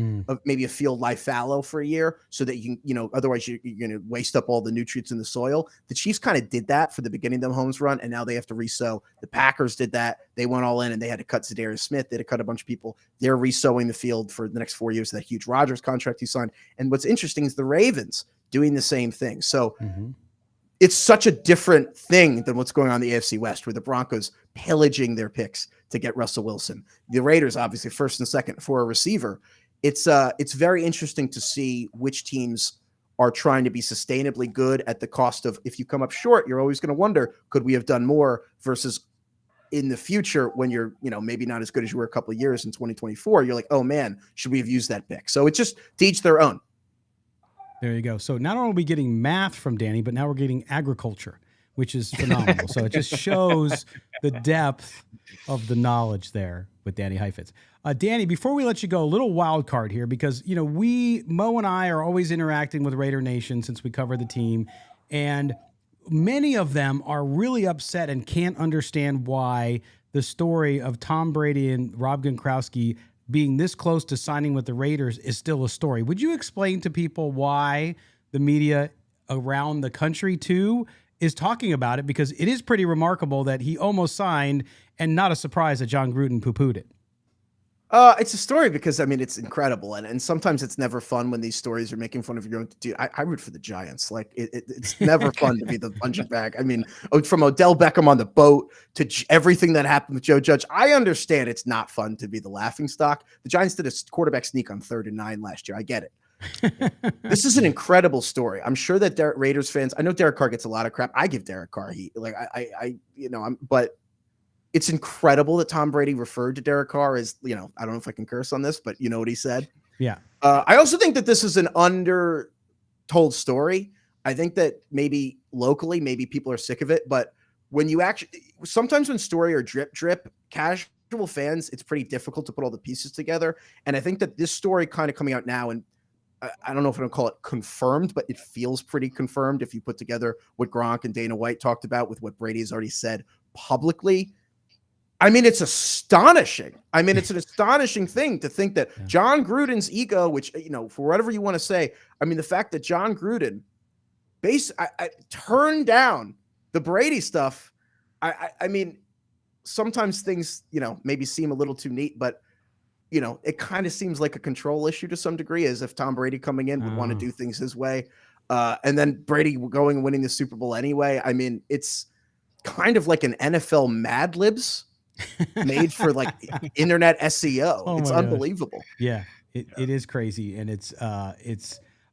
maybe a field lie fallow for a year so that you can, otherwise you're going to waste up all the nutrients in the soil. The Chiefs kind of did that for the beginning of the Mahomes run, and now they have to resow. The Packers did that. They went all in, and they had to cut Zadarius Smith. They had to cut a bunch of people. They're resowing the field for the next 4 years of that huge Rodgers contract he signed. And what's interesting is the Ravens doing the same thing. So it's such a different thing than what's going on in the AFC West, where the Broncos pillaging their picks to get Russell Wilson. The Raiders, obviously, first and second for a receiver. It's very interesting to see which teams are trying to be sustainably good at the cost of, if you come up short, you're always going to wonder, could we have done more, versus in the future when you're, maybe not as good as you were a couple of years in 2024, you're like, oh man, should we have used that pick? So it's just to each their own. There you go. So not only are we getting math from Danny, but now we're getting agriculture, which is phenomenal. So it just shows the depth of the knowledge there with Danny Heifetz. Danny, before we let you go, a little wild card here, because, Mo and I are always interacting with Raider Nation since we cover the team, and many of them are really upset and can't understand why the story of Tom Brady and Rob Gronkowski being this close to signing with the Raiders is still a story. Would you explain to people why the media around the country too is talking about it? Because it is pretty remarkable that he almost signed, and not a surprise that John Gruden poo-pooed it. It's a story because, it's incredible. And sometimes it's never fun when these stories are making fun of your own dude. I root for the Giants. Like it's never fun to be the punching bag. From Odell Beckham on the boat to everything that happened with Joe Judge, I understand it's not fun to be the laughing stock. The Giants did a quarterback sneak on 3rd and 9 last year. I get it. This is an incredible story. I'm sure that Raiders fans, I know Derek Carr gets a lot of crap. I give Derek Carr heat. But it's incredible that Tom Brady referred to Derek Carr as, I don't know if I can curse on this, but you know what he said? Yeah. I also think that this is an undertold story. I think that maybe locally, maybe people are sick of it, but sometimes when story or drip, casual fans, it's pretty difficult to put all the pieces together. And I think that this story kind of coming out now, and I don't know if I'm going to call it confirmed, but it feels pretty confirmed if you put together what Gronk and Dana White talked about with what Brady has already said publicly. It's astonishing. It's an astonishing thing to think that John Gruden's ego, which, for whatever you want to say, the fact that John Gruden turned down the Brady stuff. Sometimes things, maybe seem a little too neat, but, it kind of seems like a control issue to some degree, as if Tom Brady coming in would want to do things his way. And then Brady going and winning the Super Bowl anyway. It's kind of like an NFL Mad Libs made for like internet SEO. It's unbelievable. Yeah, it is crazy. And it's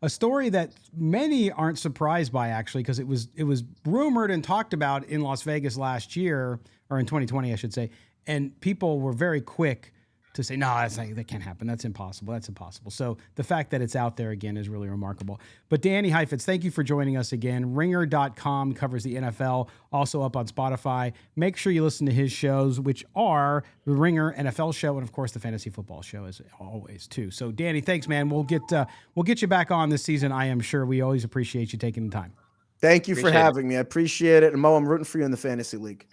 a story that many aren't surprised by, actually, because it was rumored and talked about in Las Vegas last year, or in 2020, I should say, and people were very quick to say, no, that can't happen. That's impossible. That's impossible. So the fact that it's out there again is really remarkable. But Danny Heifetz, thank you for joining us again. Ringer.com covers the NFL, also up on Spotify. Make sure you listen to his shows, which are the Ringer NFL show and, of course, the Fantasy Football show, as always, too. So, Danny, thanks, man. We'll get you back on this season, I am sure. We always appreciate you taking the time. Thank you for having me. I appreciate it. And Mo, I'm rooting for you in the fantasy league.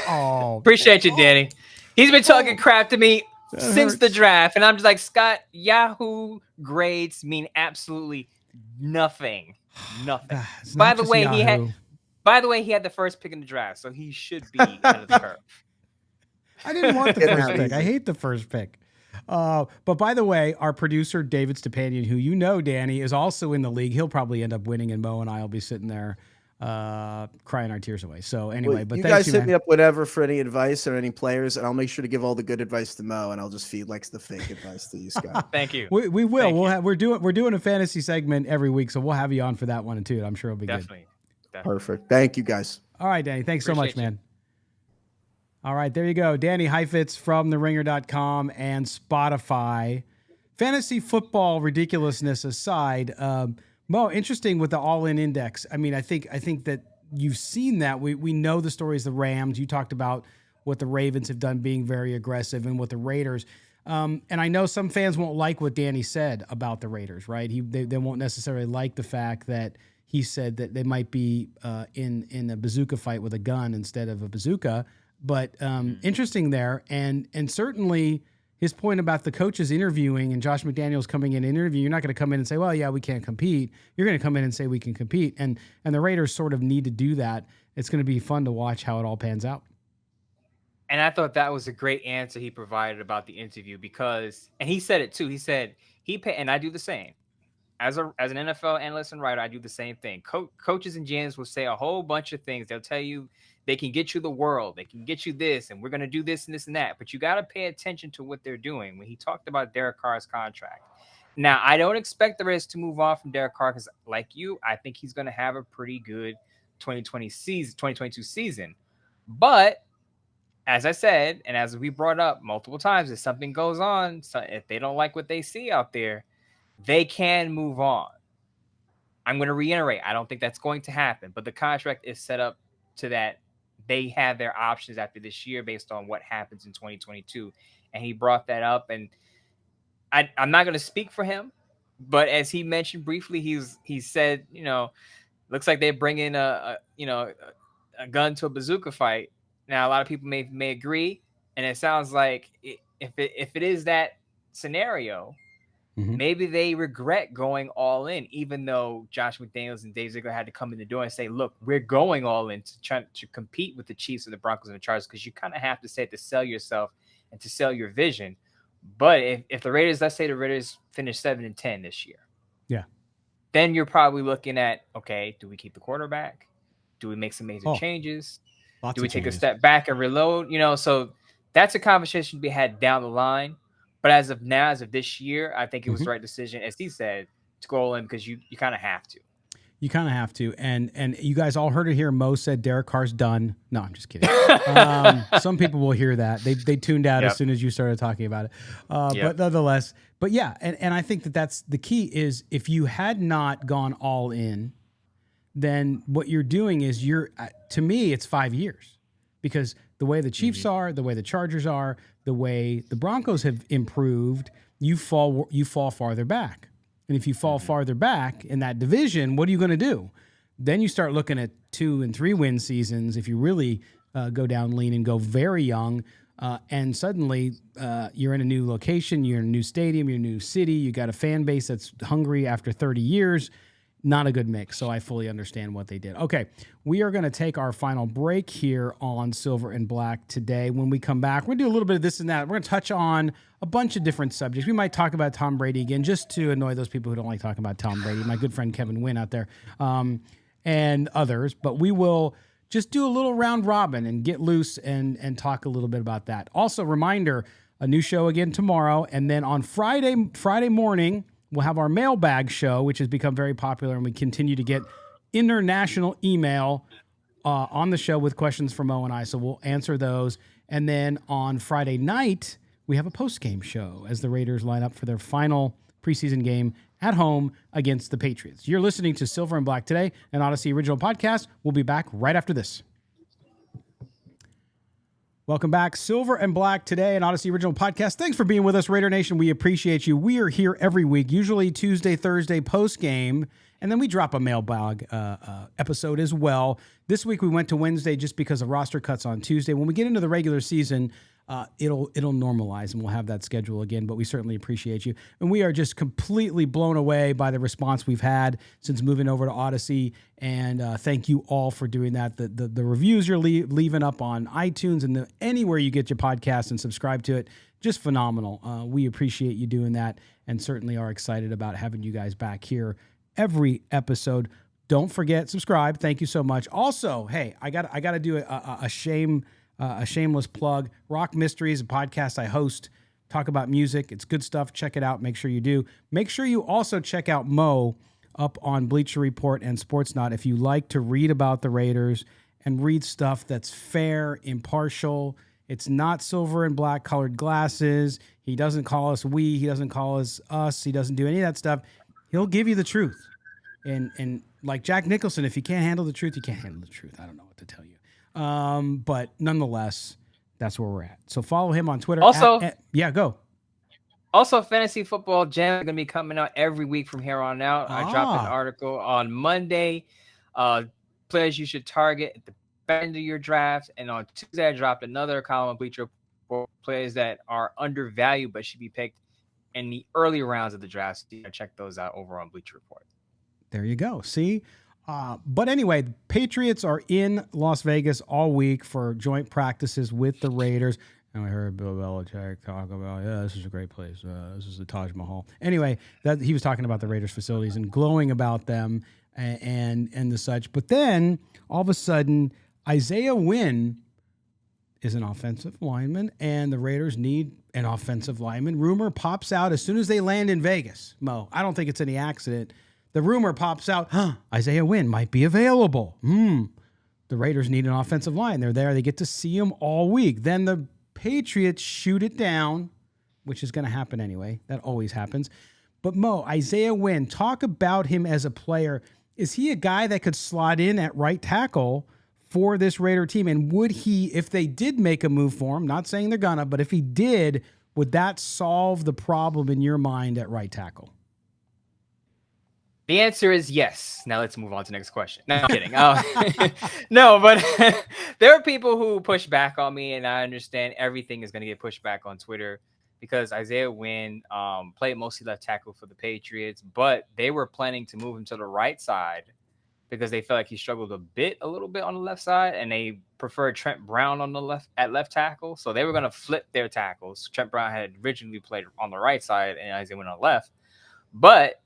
Appreciate you, Danny. He's been talking crap to me since the draft, and I'm just like, Scott, Yahoo grades mean absolutely nothing. Nothing. By the way, he had the first pick in the draft, so he should be ahead of the curve. I didn't want the first pick. I hate the first pick. But by the way, our producer, David Stepanian, who you know, Danny, is also in the league. He'll probably end up winning, and Mo and I will be sitting there crying our tears away. So anyway, but you guys hit me up whatever for any advice or any players, and I'll make sure to give all the good advice to Mo, and I'll just feed like the fake advice to you, Scott. Thank you. We will. We're doing a fantasy segment every week, so we'll have you on for that one too. I'm sure it'll be Definitely. good. Perfect. Thank you, guys. All right, Danny. Thanks so much, man. All right, there you go. Danny Heifetz from theringer.com and Spotify. Fantasy football ridiculousness aside, Mo, interesting with the all-in index. I mean, I think that you've seen that. We know the stories of the Rams. You talked about what the Ravens have done being very aggressive and what the Raiders. And I know some fans won't like what Danny said about the Raiders, right? They won't necessarily like the fact that he said that they might be in a bazooka fight with a gun instead of a bazooka. But interesting there. And certainly his point about the coaches interviewing and Josh McDaniels coming in and interview, you're not going to come in and say, well, yeah, we can't compete. You're going to come in and say we can compete. And the Raiders sort of need to do that. It's going to be fun to watch how it all pans out. And I thought that was a great answer he provided about the interview because, and he said it too. He said and I do the same. As an NFL analyst and writer, I do the same thing. Coaches and GMs will say a whole bunch of things. They'll tell you they can get you the world. They can get you this, and we're going to do this and this and that. But you got to pay attention to what they're doing. When he talked about Derek Carr's contract. Now, I don't expect the Raiders to move on from Derek Carr because, like you, I think he's going to have a pretty good 2022 season. But as I said, and as we brought up multiple times, if something goes on, so if they don't like what they see out there, they can move on. I'm going to reiterate, I don't think that's going to happen, but the contract is set up to that they have their options after this year based on what happens in 2022. And he brought that up, and I'm not going to speak for him, but as he mentioned briefly, he said, looks like they're bringing a gun to a bazooka fight. Now, a lot of people may agree, and it sounds like if it is that scenario, maybe they regret going all in, even though Josh McDaniels and Dave Ziegler had to come in the door and say, look, we're going all in to try to compete with the Chiefs and the Broncos and the Chargers, because you kind of have to say it to sell yourself and to sell your vision. But if the Raiders, let's say the Raiders finish 7-10 this year. Yeah. Then you're probably looking at, okay, do we keep the quarterback? Do we make some major changes? Do we take a step back and reload? So that's a conversation to be had down the line. But as of now, as of this year, I think it was the right decision, as he said, to go all in because you kind of have to. You kind of have to. And you guys all heard it here. Mo said Derek Carr's done. No, I'm just kidding. Some people will hear that. They tuned out as soon as you started talking about it. But nonetheless, yeah. And I think that's the key is if you had not gone all in, then what you're doing is to me, it's 5 years because the way the Chiefs are, the way the Chargers are, the way the Broncos have improved, you fall farther back. And if you fall farther back in that division, what are you going to do? Then you start looking at 2 and 3 win seasons. If you really go down lean and go very young, and suddenly you're in a new location, you're in a new stadium, you're in a new city, you got a fan base that's hungry after 30 years. Not a good mix, so I fully understand what they did. Okay, we are going to take our final break here on Silver and Black today. When we come back, we're going to do a little bit of this and that. We're going to touch on a bunch of different subjects. We might talk about Tom Brady again, just to annoy those people who don't like talking about Tom Brady, my good friend Kevin Wynn out there, and others. But we will just do a little round robin and get loose and talk a little bit about that. Also, reminder, a new show again tomorrow, and then on Friday morning, we'll have our mailbag show, which has become very popular, and we continue to get international email on the show with questions from Mo and I. So we'll answer those. And then on Friday night, we have a post-game show as the Raiders line up for their final preseason game at home against the Patriots. You're listening to Silver and Black Today, an Odyssey original podcast. We'll be back right after this. Welcome back. Silver and Black Today, an Odyssey original podcast. Thanks for being with us, Raider Nation. We appreciate you. We are here every week, usually Tuesday, Thursday, post-game, and then we drop a mailbag episode as well. This week we went to Wednesday just because of roster cuts on Tuesday. When we get into the regular season, it'll normalize and we'll have that schedule again, but we certainly appreciate you. And we are just completely blown away by the response we've had since moving over to Odyssey. And thank you all for doing that. The reviews you're leaving up on iTunes and anywhere you get your podcast and subscribe to it, just phenomenal. We appreciate you doing that and certainly are excited about having you guys back here every episode. Don't forget, subscribe. Thank you so much. Also, hey, I got to do a shameless plug. Rock Mysteries, a podcast I host, talk about music. It's good stuff. Check it out. Make sure you do. Make sure you also check out Mo up on Bleacher Report and Sportsnaut if you like to read about the Raiders and read stuff that's fair, impartial. It's not silver and black colored glasses. He doesn't call us we. He doesn't call us us. He doesn't do any of that stuff. He'll give you the truth. And like Jack Nicholson, if you can't handle the truth, you can't handle the truth. I don't know what to tell you. But nonetheless, that's where we're at. So follow him on Twitter. Also, go. Also, Fantasy Football Jam is going to be coming out every week from here on out. I dropped an article on Monday. Players you should target at the end of your draft. And on Tuesday, I dropped another column on Bleacher Report, players that are undervalued but should be picked in the early rounds of the draft. So you can check those out over on Bleacher Report. There you go. See? But anyway, the Patriots are in Las Vegas all week for joint practices with the Raiders. And we heard Bill Belichick talk about, this is a great place. This is the Taj Mahal. Anyway, that he was talking about the Raiders facilities and glowing about them and the such. But then all of a sudden, Isaiah Wynn is an offensive lineman, and the Raiders need an offensive lineman. Rumor pops out as soon as they land in Vegas. Mo, I don't think it's any accident. The rumor pops out, Isaiah Wynn might be available. The Raiders need an offensive line. They're there. They get to see him all week. Then the Patriots shoot it down, which is going to happen anyway. That always happens. But Mo, Isaiah Wynn, talk about him as a player. Is he a guy that could slot in at right tackle for this Raider team? And would he, if they did make a move for him, not saying they're gonna, but if he did, would that solve the problem in your mind at right tackle? The answer is yes. Now let's move on to the next question. No, I'm kidding. No, but there are people who push back on me, and I understand everything is going to get pushed back on Twitter because Isaiah Wynn played mostly left tackle for the Patriots, but they were planning to move him to the right side because they felt like he struggled a little bit on the left side, and they preferred Trent Brown on the left tackle. So they were going to flip their tackles. Trent Brown had originally played on the right side, and Isaiah Wynn on the left. But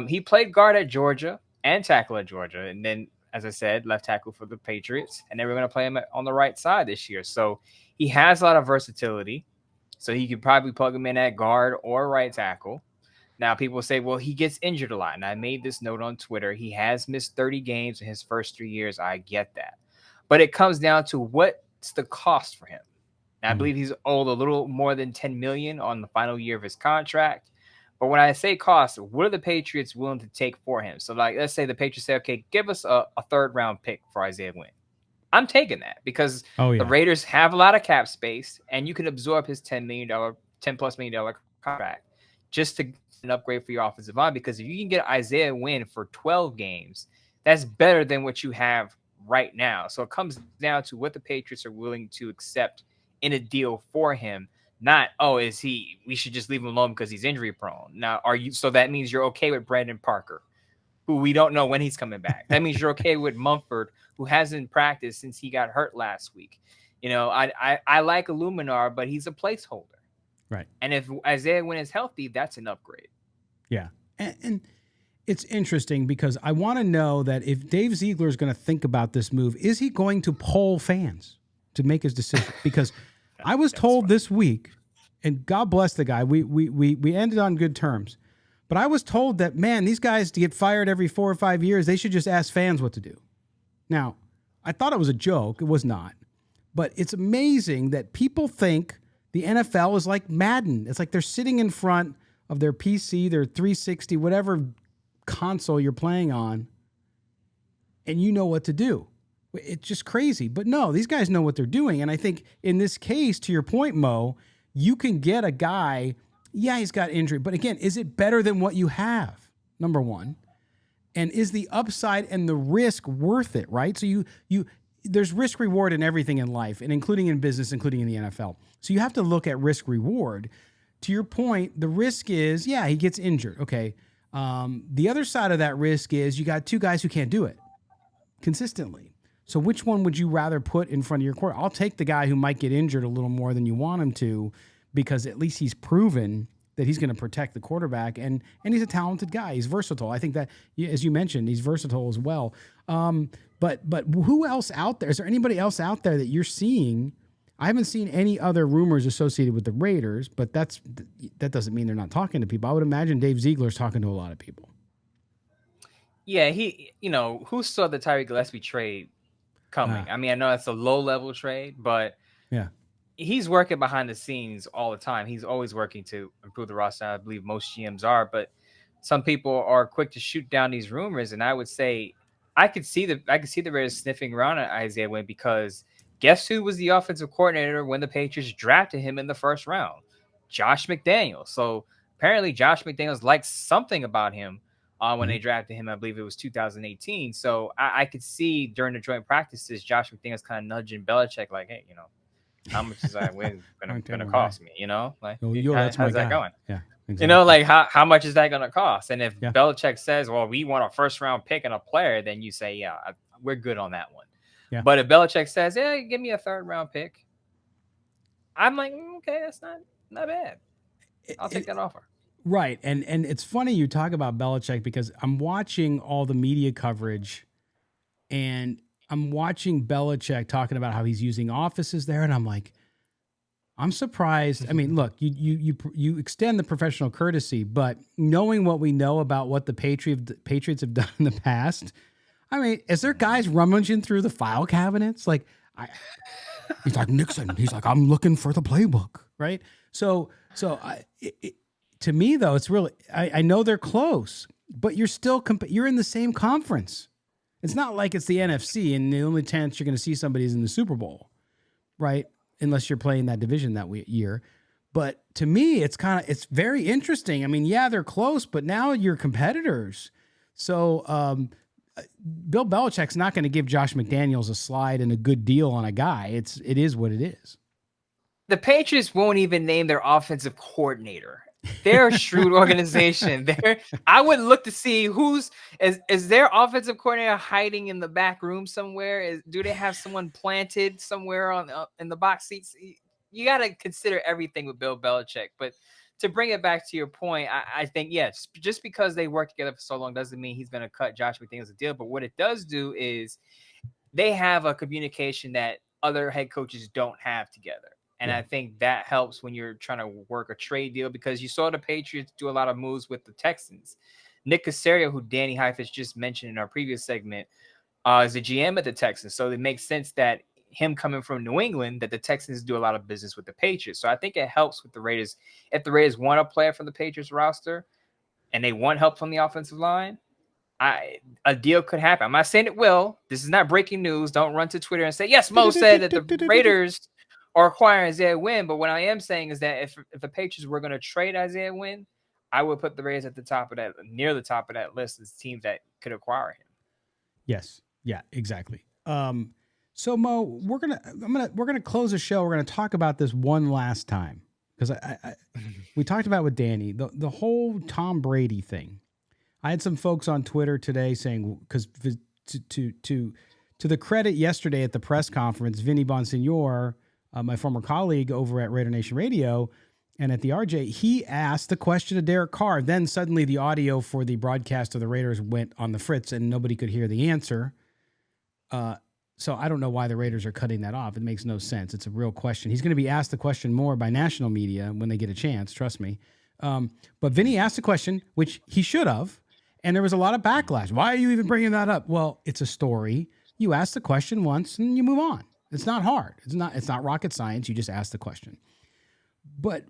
he played guard at Georgia and tackle at Georgia. And then, as I said, left tackle for the Patriots. And they were going to play him on the right side this year. So he has a lot of versatility. So he could probably plug him in at guard or right tackle. Now, people say, well, he gets injured a lot. And I made this note on Twitter. He has missed 30 games in his first 3 years. I get that. But it comes down to what's the cost for him. Now, I believe he's owed a little more than $10 million on the final year of his contract. But when I say cost, what are the Patriots willing to take for him? So, like, let's say the Patriots say, okay, give us a third-round pick for Isaiah Wynn. I'm taking that because the Raiders have a lot of cap space, and you can absorb his $10+ million contract just to get an upgrade for your offensive line. Because if you can get Isaiah Wynn for 12 games, that's better than what you have right now. So it comes down to what the Patriots are willing to accept in a deal for him. Not, we should just leave him alone because he's injury prone. Now, so that means you're okay with Brandon Parker, who we don't know when he's coming back. That means you're okay with Mumford, who hasn't practiced since he got hurt last week. You know, I like Illuminar, but he's a placeholder. Right. And if Isaiah Wynn is healthy, that's an upgrade. Yeah. And it's interesting because I want to know that if Dave Ziegler is going to think about this move, is he going to poll fans to make his decision? Because I was told this week, and God bless the guy, we ended on good terms, But I was told that, man, these guys to get fired every 4 or 5 years, they should just ask fans what to do. Now, I thought it was a joke. It was not. But it's amazing that people think the NFL is like Madden. It's like they're sitting in front of their PC, their 360, whatever console you're playing on, and you know what to do. It's just crazy. But no, these guys know what they're doing. And I think in this case, to your point, Mo, you can get a guy, yeah, he's got injury. But again, is it better than what you have? Number one. And is the upside and the risk worth it, right? So there's risk reward in everything in life, and including in business, including in the NFL. So you have to look at risk reward. To your point, the risk is, yeah, he gets injured. Okay. The other side of that risk is you got two guys who can't do it consistently. So which one would you rather put in front of your court? I'll take the guy who might get injured a little more than you want him to, because at least he's proven that he's going to protect the quarterback, and he's a talented guy. He's versatile. I think that, as you mentioned, he's versatile as well. But who else out there? Is there anybody else out there that you're seeing? I haven't seen any other rumors associated with the Raiders, but that doesn't mean they're not talking to people. I would imagine Dave Ziegler's talking to a lot of people. Yeah, who saw the Tyree Gillespie trade coming? I mean, I know that's a low-level trade, but yeah, he's working behind the scenes all the time. He's always working to improve the roster. I believe most GMs are, but some people are quick to shoot down these rumors. And I would say I could see the Raiders sniffing around at Isaiah Wynn, because guess who was the offensive coordinator when the Patriots drafted him in the first round? Josh McDaniels. So apparently Josh McDaniels liked something about him when they drafted him. I believe it was 2018. So I could see during the joint practices, Josh McDaniels kind of nudging Belichick like, hey, how much is that win going to cost me? Like, how's that going? Yeah, exactly. Like how much is that going to cost? And if Belichick says, well, we want a first round pick and a player, then you say, yeah, we're good on that one. Yeah. But if Belichick says, yeah, give me a third round pick, I'm like, okay, that's not bad. I'll take that offer. Right. And it's funny you talk about Belichick, because I'm watching all the media coverage, and I'm watching Belichick talking about how he's using offices there, and I'm like, I'm surprised. I mean, look, you extend the professional courtesy, but knowing what we know about what the Patriots have done in the past, I mean, is there guys rummaging through the file cabinets? Like, he's like Nixon. He's like, I'm looking for the playbook, right? So to me though, it's really, I know they're close, but you're still you're in the same conference. It's not like it's the NFC and the only chance you're going to see somebody is in the Super Bowl, right? Unless you're playing that division that year. But to me, it's very interesting. I mean, yeah, they're close, but now you're competitors. So Bill Belichick's not going to give Josh McDaniels a slide and a good deal on a guy. it is what it is. The Patriots won't even name their offensive coordinator. They're a shrewd organization. I would look to see is their offensive coordinator hiding in the back room somewhere? Do they have someone planted somewhere in the box seats? You got to consider everything with Bill Belichick. But to bring it back to your point, I think, yes, just because they work together for so long doesn't mean he's going to cut Josh McDaniels a deal. But what it does do is they have a communication that other head coaches don't have together. And I think that helps when you're trying to work a trade deal, because you saw the Patriots do a lot of moves with the Texans. Nick Caserio, who Danny Heifetz just mentioned in our previous segment, is a GM at the Texans. So it makes sense that him coming from New England, that the Texans do a lot of business with the Patriots. So I think it helps with the Raiders. If the Raiders want a player from the Patriots roster and they want help from the offensive line, a deal could happen. I'm not saying it will. This is not breaking news. Don't run to Twitter and say, yes, Mo said that the Raiders or acquire Isaiah Wynn. But what I am saying is that if the Patriots were going to trade Isaiah Wynn, I would put the Raiders at the top of that, near the top of that list as teams that could acquire him. Yes. Yeah, exactly. So Mo, we're gonna close the show. We're gonna talk about this one last time, because we talked about it with Danny, the whole Tom Brady thing. I had some folks on Twitter today saying, because to the credit yesterday at the press conference, Vinny Bonsignor, my former colleague over at Raider Nation Radio and at the RJ, he asked the question of Derek Carr. Then suddenly the audio for the broadcast of the Raiders went on the fritz and nobody could hear the answer. So I don't know why the Raiders are cutting that off. It makes no sense. It's a real question. He's going to be asked the question more by national media when they get a chance, trust me. But Vinny asked a question, which he should have, and there was a lot of backlash. Why are you even bringing that up? Well, it's a story. You ask the question once and you move on. It's not hard. It's not rocket science. You just ask the question. But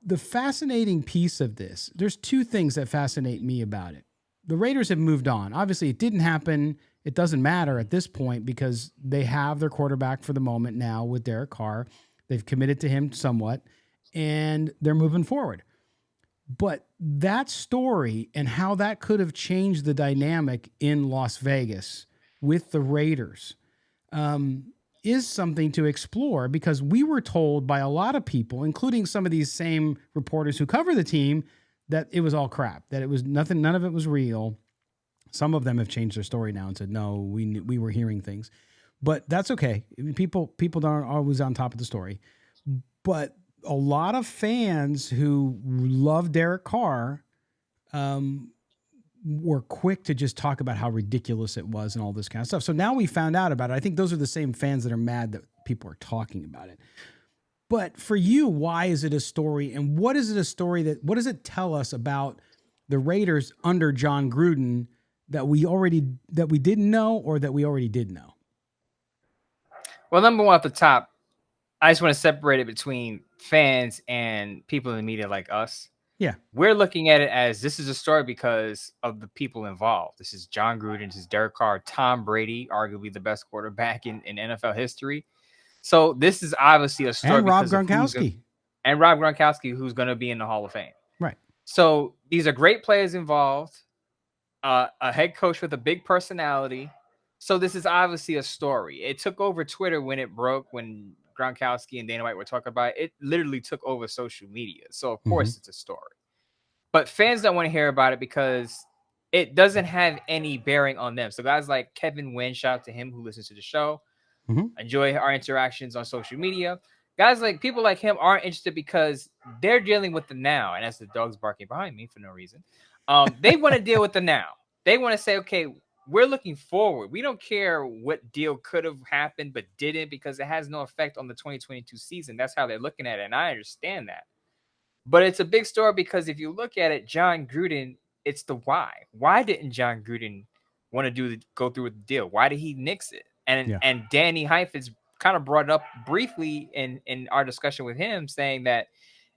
the fascinating piece of this, there's two things that fascinate me about it. The Raiders have moved on. Obviously, it didn't happen. It doesn't matter at this point because they have their quarterback for the moment now with Derek Carr. They've committed to him somewhat, and they're moving forward. But that story and how that could have changed the dynamic in Las Vegas with the Raiders is something to explore, because we were told by a lot of people, including some of these same reporters who cover the team, that it was all crap, that it was nothing, none of it was real. Some of them have changed their story now and said, no, we were hearing things, but that's okay. People aren't always on top of the story, but a lot of fans who love Derek Carr were quick to just talk about how ridiculous it was and all this kind of stuff. So now we found out about it. I think those are the same fans that are mad that people are talking about it. But for you, why is it a story? And what is it a story what does it tell us about the Raiders under John Gruden that we didn't know, or that we already did know? Well, number one, at the top, I just want to separate it between fans and people in the media like us. Yeah. We're looking at it as this is a story because of the people involved. This is John Gruden, this is Derek Carr, Tom Brady, arguably the best quarterback in NFL history. So this is obviously a story. And Rob Gronkowski. And Rob Gronkowski, who's going to be in the Hall of Fame. Right. So these are great players involved, a head coach with a big personality. So this is obviously a story. It took over Twitter when it broke, when Gronkowski and Dana White were talking about it. It literally took over social media. So, of course, it's a story. But fans don't want to hear about it because it doesn't have any bearing on them. So guys like Kevin Wynn, shout out to him who listens to the show, enjoy our interactions on social media. Guys like people like him aren't interested because they're dealing with the now. And that's the dogs barking behind me for no reason. They want to deal with the now. They want to say, okay, we're looking forward. We don't care what deal could have happened but didn't, because it has no effect on the 2022 season. That's how they're looking at it, and I understand that. But it's a big story because if you look at it, John Gruden, it's the why. Why didn't John Gruden want to go through with the deal? Why did he nix it? And Danny Heifetz kind of brought it up briefly in our discussion with him, saying that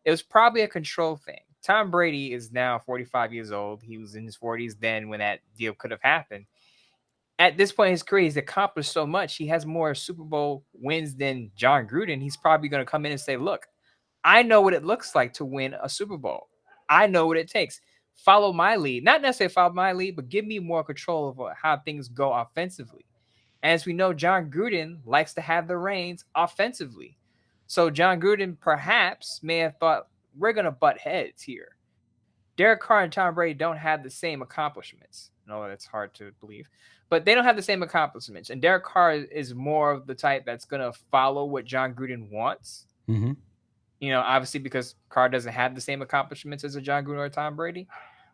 it was probably a control thing. Tom Brady is now 45 years old. He was in his 40s then when that deal could have happened. At this point in his career, he's accomplished so much. He has more Super Bowl wins than John Gruden. He's probably going to come in and say, look, I know what it looks like to win a Super Bowl. I know what it takes. Follow my lead. Not necessarily follow my lead, but give me more control of how things go offensively. And as we know, John Gruden likes to have the reins offensively. So John Gruden perhaps may have thought, we're going to butt heads here. Derek Carr and Tom Brady don't have the same accomplishments. No, that's hard to believe. But they don't have the same accomplishments. And Derek Carr is more of the type that's going to follow what John Gruden wants. Mm-hmm. You know, obviously because Carr doesn't have the same accomplishments as a John Gruden or Tom Brady.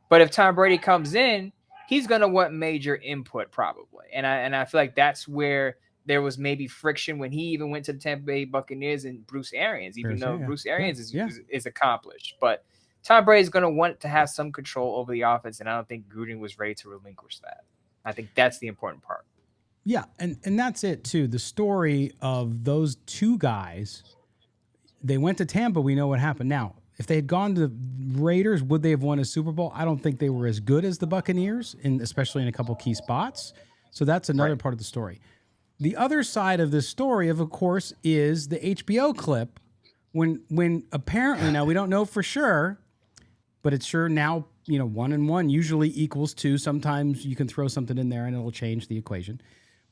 But if Tom Brady comes in, he's going to want major input probably. And I feel like that's where there was maybe friction when he even went to the Tampa Bay Buccaneers and Bruce Arians, even though Bruce Arians is accomplished. But Tom Brady is going to want to have some control over the offense, and I don't think Gruden was ready to relinquish that. I think that's the important part. Yeah, and that's it too. The story of those two guys, they went to Tampa. We know what happened. Now, if they had gone to the Raiders, would they have won a Super Bowl? I don't think they were as good as the Buccaneers, especially in a couple key spots. So that's another part of the story. The other side of this story, of course, is the HBO clip when apparently, now we don't know for sure, but it's sure now, 1 and 1 usually equals 2. Sometimes you can throw something in there and it'll change the equation.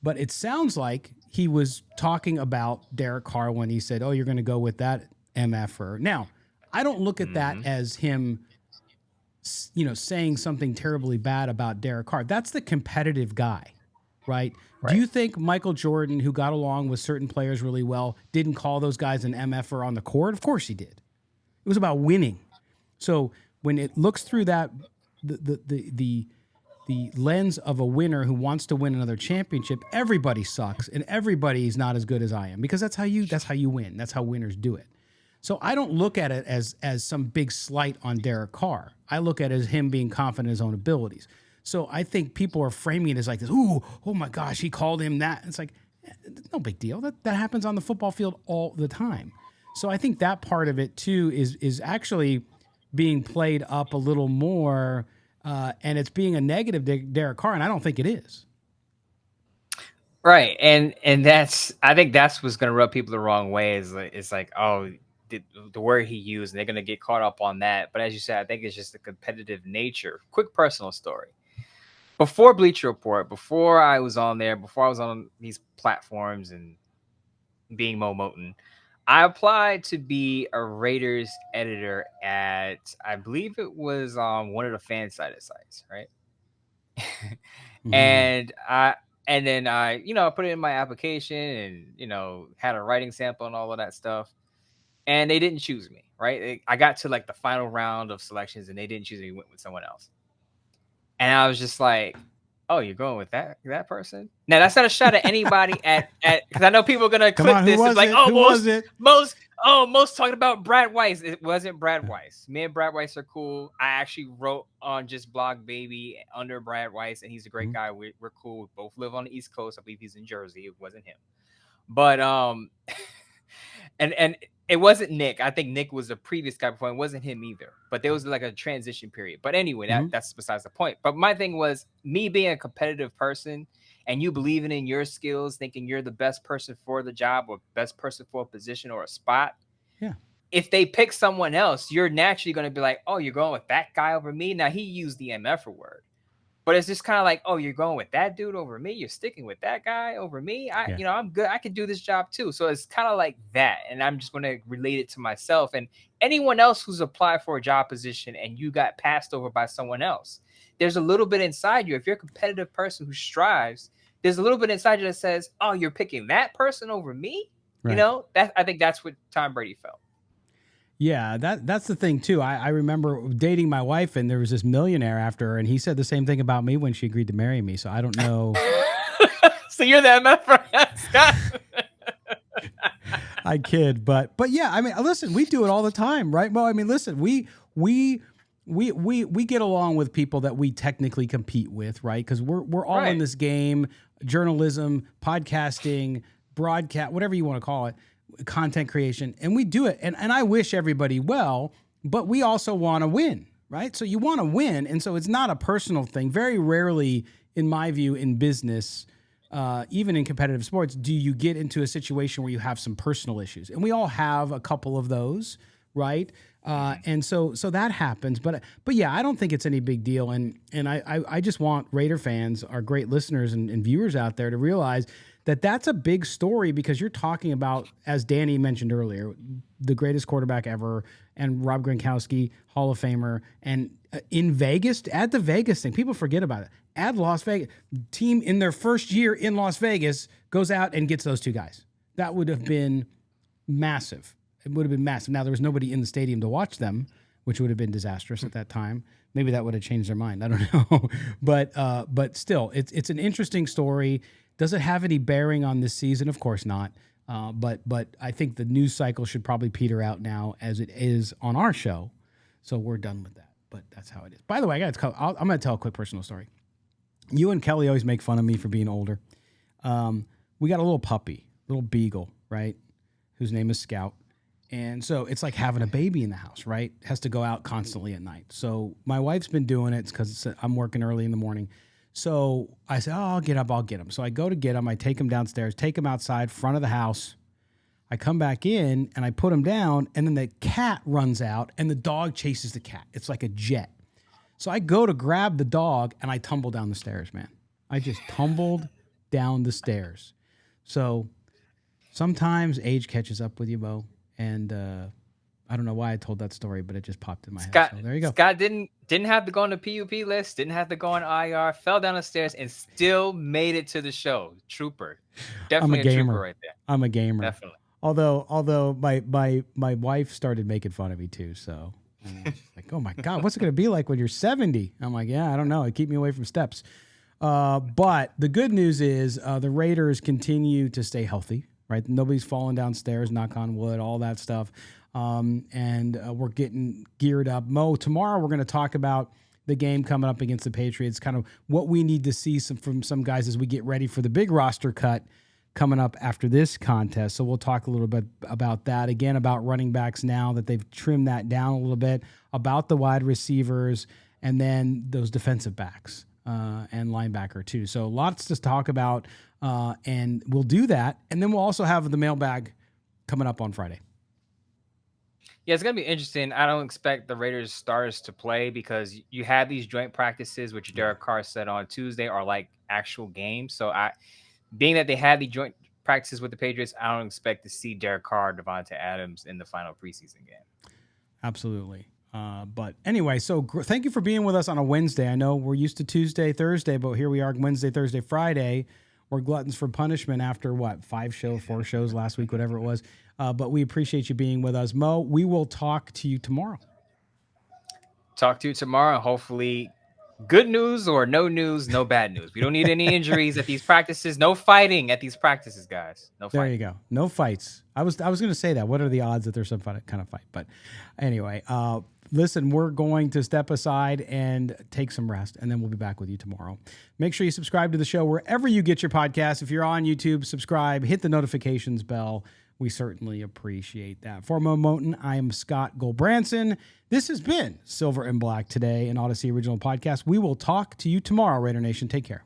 But it sounds like he was talking about Derek Carr when he said, oh, you're going to go with that MFer. Now, I don't look at that as him, saying something terribly bad about Derek Carr. That's the competitive guy, right? Do you think Michael Jordan, who got along with certain players really well, didn't call those guys an MFer on the court? Of course he did. It was about winning. So when it looks through that, the lens of a winner who wants to win another championship, everybody sucks and everybody's not as good as I am, because that's how you win. That's how winners do it. So I don't look at it as some big slight on Derek Carr. I look at it as him being confident in his own abilities. So I think people are framing it as like this, ooh, oh my gosh, he called him that. It's like, no big deal. That happens on the football field all the time. So I think that part of it too is actually being played up a little more, and it's being a negative to Derek Carr, and I don't think it is. Right, and I think that's what's going to rub people the wrong way. It's like, oh, the word he used, and they're going to get caught up on that. But as you said, I think it's just the competitive nature. Quick personal story. Before Bleacher Report, before I was on there, before I was on these platforms and being Moton, I applied to be a Raiders editor at, I believe it was one of the fan-sided sites, right? And then I put it in my application and, had a writing sample and all of that stuff. And they didn't choose me, right? I got to like the final round of selections and they didn't choose me, went with someone else. And I was just like, oh, you're going with that person? Now that's not a shot at anybody because I know people are gonna click this and like, most talking about Brad Weiss. It wasn't Brad Weiss. Me and Brad Weiss are cool. I actually wrote on Just Blog Baby under Brad Weiss, and he's a great guy. We're cool. We both live on the East Coast. I believe he's in Jersey. It wasn't him. But and it wasn't Nick. I think Nick was the previous guy before. It wasn't him either. But there was like a transition period. But anyway, that's besides the point. But my thing was me being a competitive person and you believing in your skills, thinking you're the best person for the job or best person for a position or a spot. Yeah. If they pick someone else, you're naturally going to be like, oh, you're going with that guy over me. Now he used the MF word. But it's just kind of like, oh, you're going with that dude over me. You're sticking with that guy over me. I'm good. I can do this job too. So it's kind of like that. And I'm just going to relate it to myself and anyone else who's applied for a job position and you got passed over by someone else. There's a little bit inside you. If you're a competitive person who strives, there's a little bit inside you that says, oh, you're picking that person over me. Right. I think that's what Tom Brady felt. Yeah, that's the thing too. I remember dating my wife, and there was this millionaire after her, and he said the same thing about me when she agreed to marry me. So I don't know. So you're the MF for Scott. I kid, but yeah. I mean, listen, we do it all the time, right? Well, I mean, listen, we get along with people that we technically compete with, right? Because we're all in this game: journalism, podcasting, broadcast, whatever you want to call it. Content creation, and we do it, and I wish everybody well, but we also want to win, right? So you want to win, and so it's not a personal thing. Very rarely, in my view, in business, even in competitive sports, do you get into a situation where you have some personal issues, and we all have a couple of those, right? And so that happens, but yeah, I don't think it's any big deal, and I just want Raider fans, our great listeners and viewers out there, to realize that that's a big story because you're talking about, as Danny mentioned earlier, the greatest quarterback ever, and Rob Gronkowski, Hall of Famer, and in Vegas, add the Vegas thing. People forget about it. Add Las Vegas. Team in their first year in Las Vegas goes out and gets those two guys. That would have been massive. It would have been massive. Now, there was nobody in the stadium to watch them, which would have been disastrous at that time. Maybe that would have changed their mind. I don't know. But still, it's an interesting story. Does it have any bearing on this season? Of course not. But I think the news cycle should probably peter out now as it is on our show. So we're done with that. But that's how it is. By the way, I'm going to tell a quick personal story. You and Kelly always make fun of me for being older. We got a little puppy, little beagle, right? Whose name is Scout. And so it's like having a baby in the house, right? Has to go out constantly at night. So my wife's been doing it because I'm working early in the morning. So I said, I'll get him. So I go to get him. I take him downstairs, take him outside, front of the house. I come back in and I put him down, and then the cat runs out and the dog chases the cat. It's like a jet. So I go to grab the dog and I tumble down the stairs, man. I just tumbled down the stairs. So sometimes age catches up with you, Bo. And I don't know why I told that story, but it just popped in my head. So there you go. Scott didn't have to go on the PUP list, didn't have to go on IR, fell down the stairs, and still made it to the show. Trooper. Definitely a trooper right there. I'm a gamer. Definitely. Although my wife started making fun of me too, so like, oh my God, what's it gonna be like when you're 70? I'm like, yeah, I don't know. It keep me away from steps. But the good news is the Raiders continue to stay healthy, right? Nobody's falling downstairs, knock on wood, all that stuff. and we're getting geared up. Mo, tomorrow we're going to talk about the game coming up against the Patriots, kind of what we need to see from some guys as we get ready for the big roster cut coming up after this contest. So we'll talk a little bit about that, again, about running backs now that they've trimmed that down a little bit, about the wide receivers, and then those defensive backs and linebacker too. So lots to talk about, and we'll do that. And then we'll also have the mailbag coming up on Friday. Yeah, it's going to be interesting. I don't expect the Raiders starters to play because you have these joint practices, which Derek Carr said on Tuesday are like actual games. So being that they had the joint practices with the Patriots, I don't expect to see Derek Carr, Devontae Adams in the final preseason game. Absolutely. But anyway, so thank you for being with us on a Wednesday. I know we're used to Tuesday, Thursday, but here we are Wednesday, Thursday, Friday. We're gluttons for punishment after 4 shows last week, whatever it was. But we appreciate you being with us. Mo, we will talk to you tomorrow. Talk to you tomorrow. Hopefully good news or no news, no bad news. We don't need any injuries at these practices. No fighting at these practices, guys. No fighting. There you go. No fights. I was going to say that. What are the odds that there's some kind of fight? But anyway, listen, we're going to step aside and take some rest, and then we'll be back with you tomorrow. Make sure you subscribe to the show wherever you get your podcasts. If you're on YouTube, subscribe, hit the notifications bell. We certainly appreciate that. For Mo Moton, I am Scott Gulbransen. This has been Silver and Black Today, an Odyssey original podcast. We will talk to you tomorrow, Raider Nation. Take care.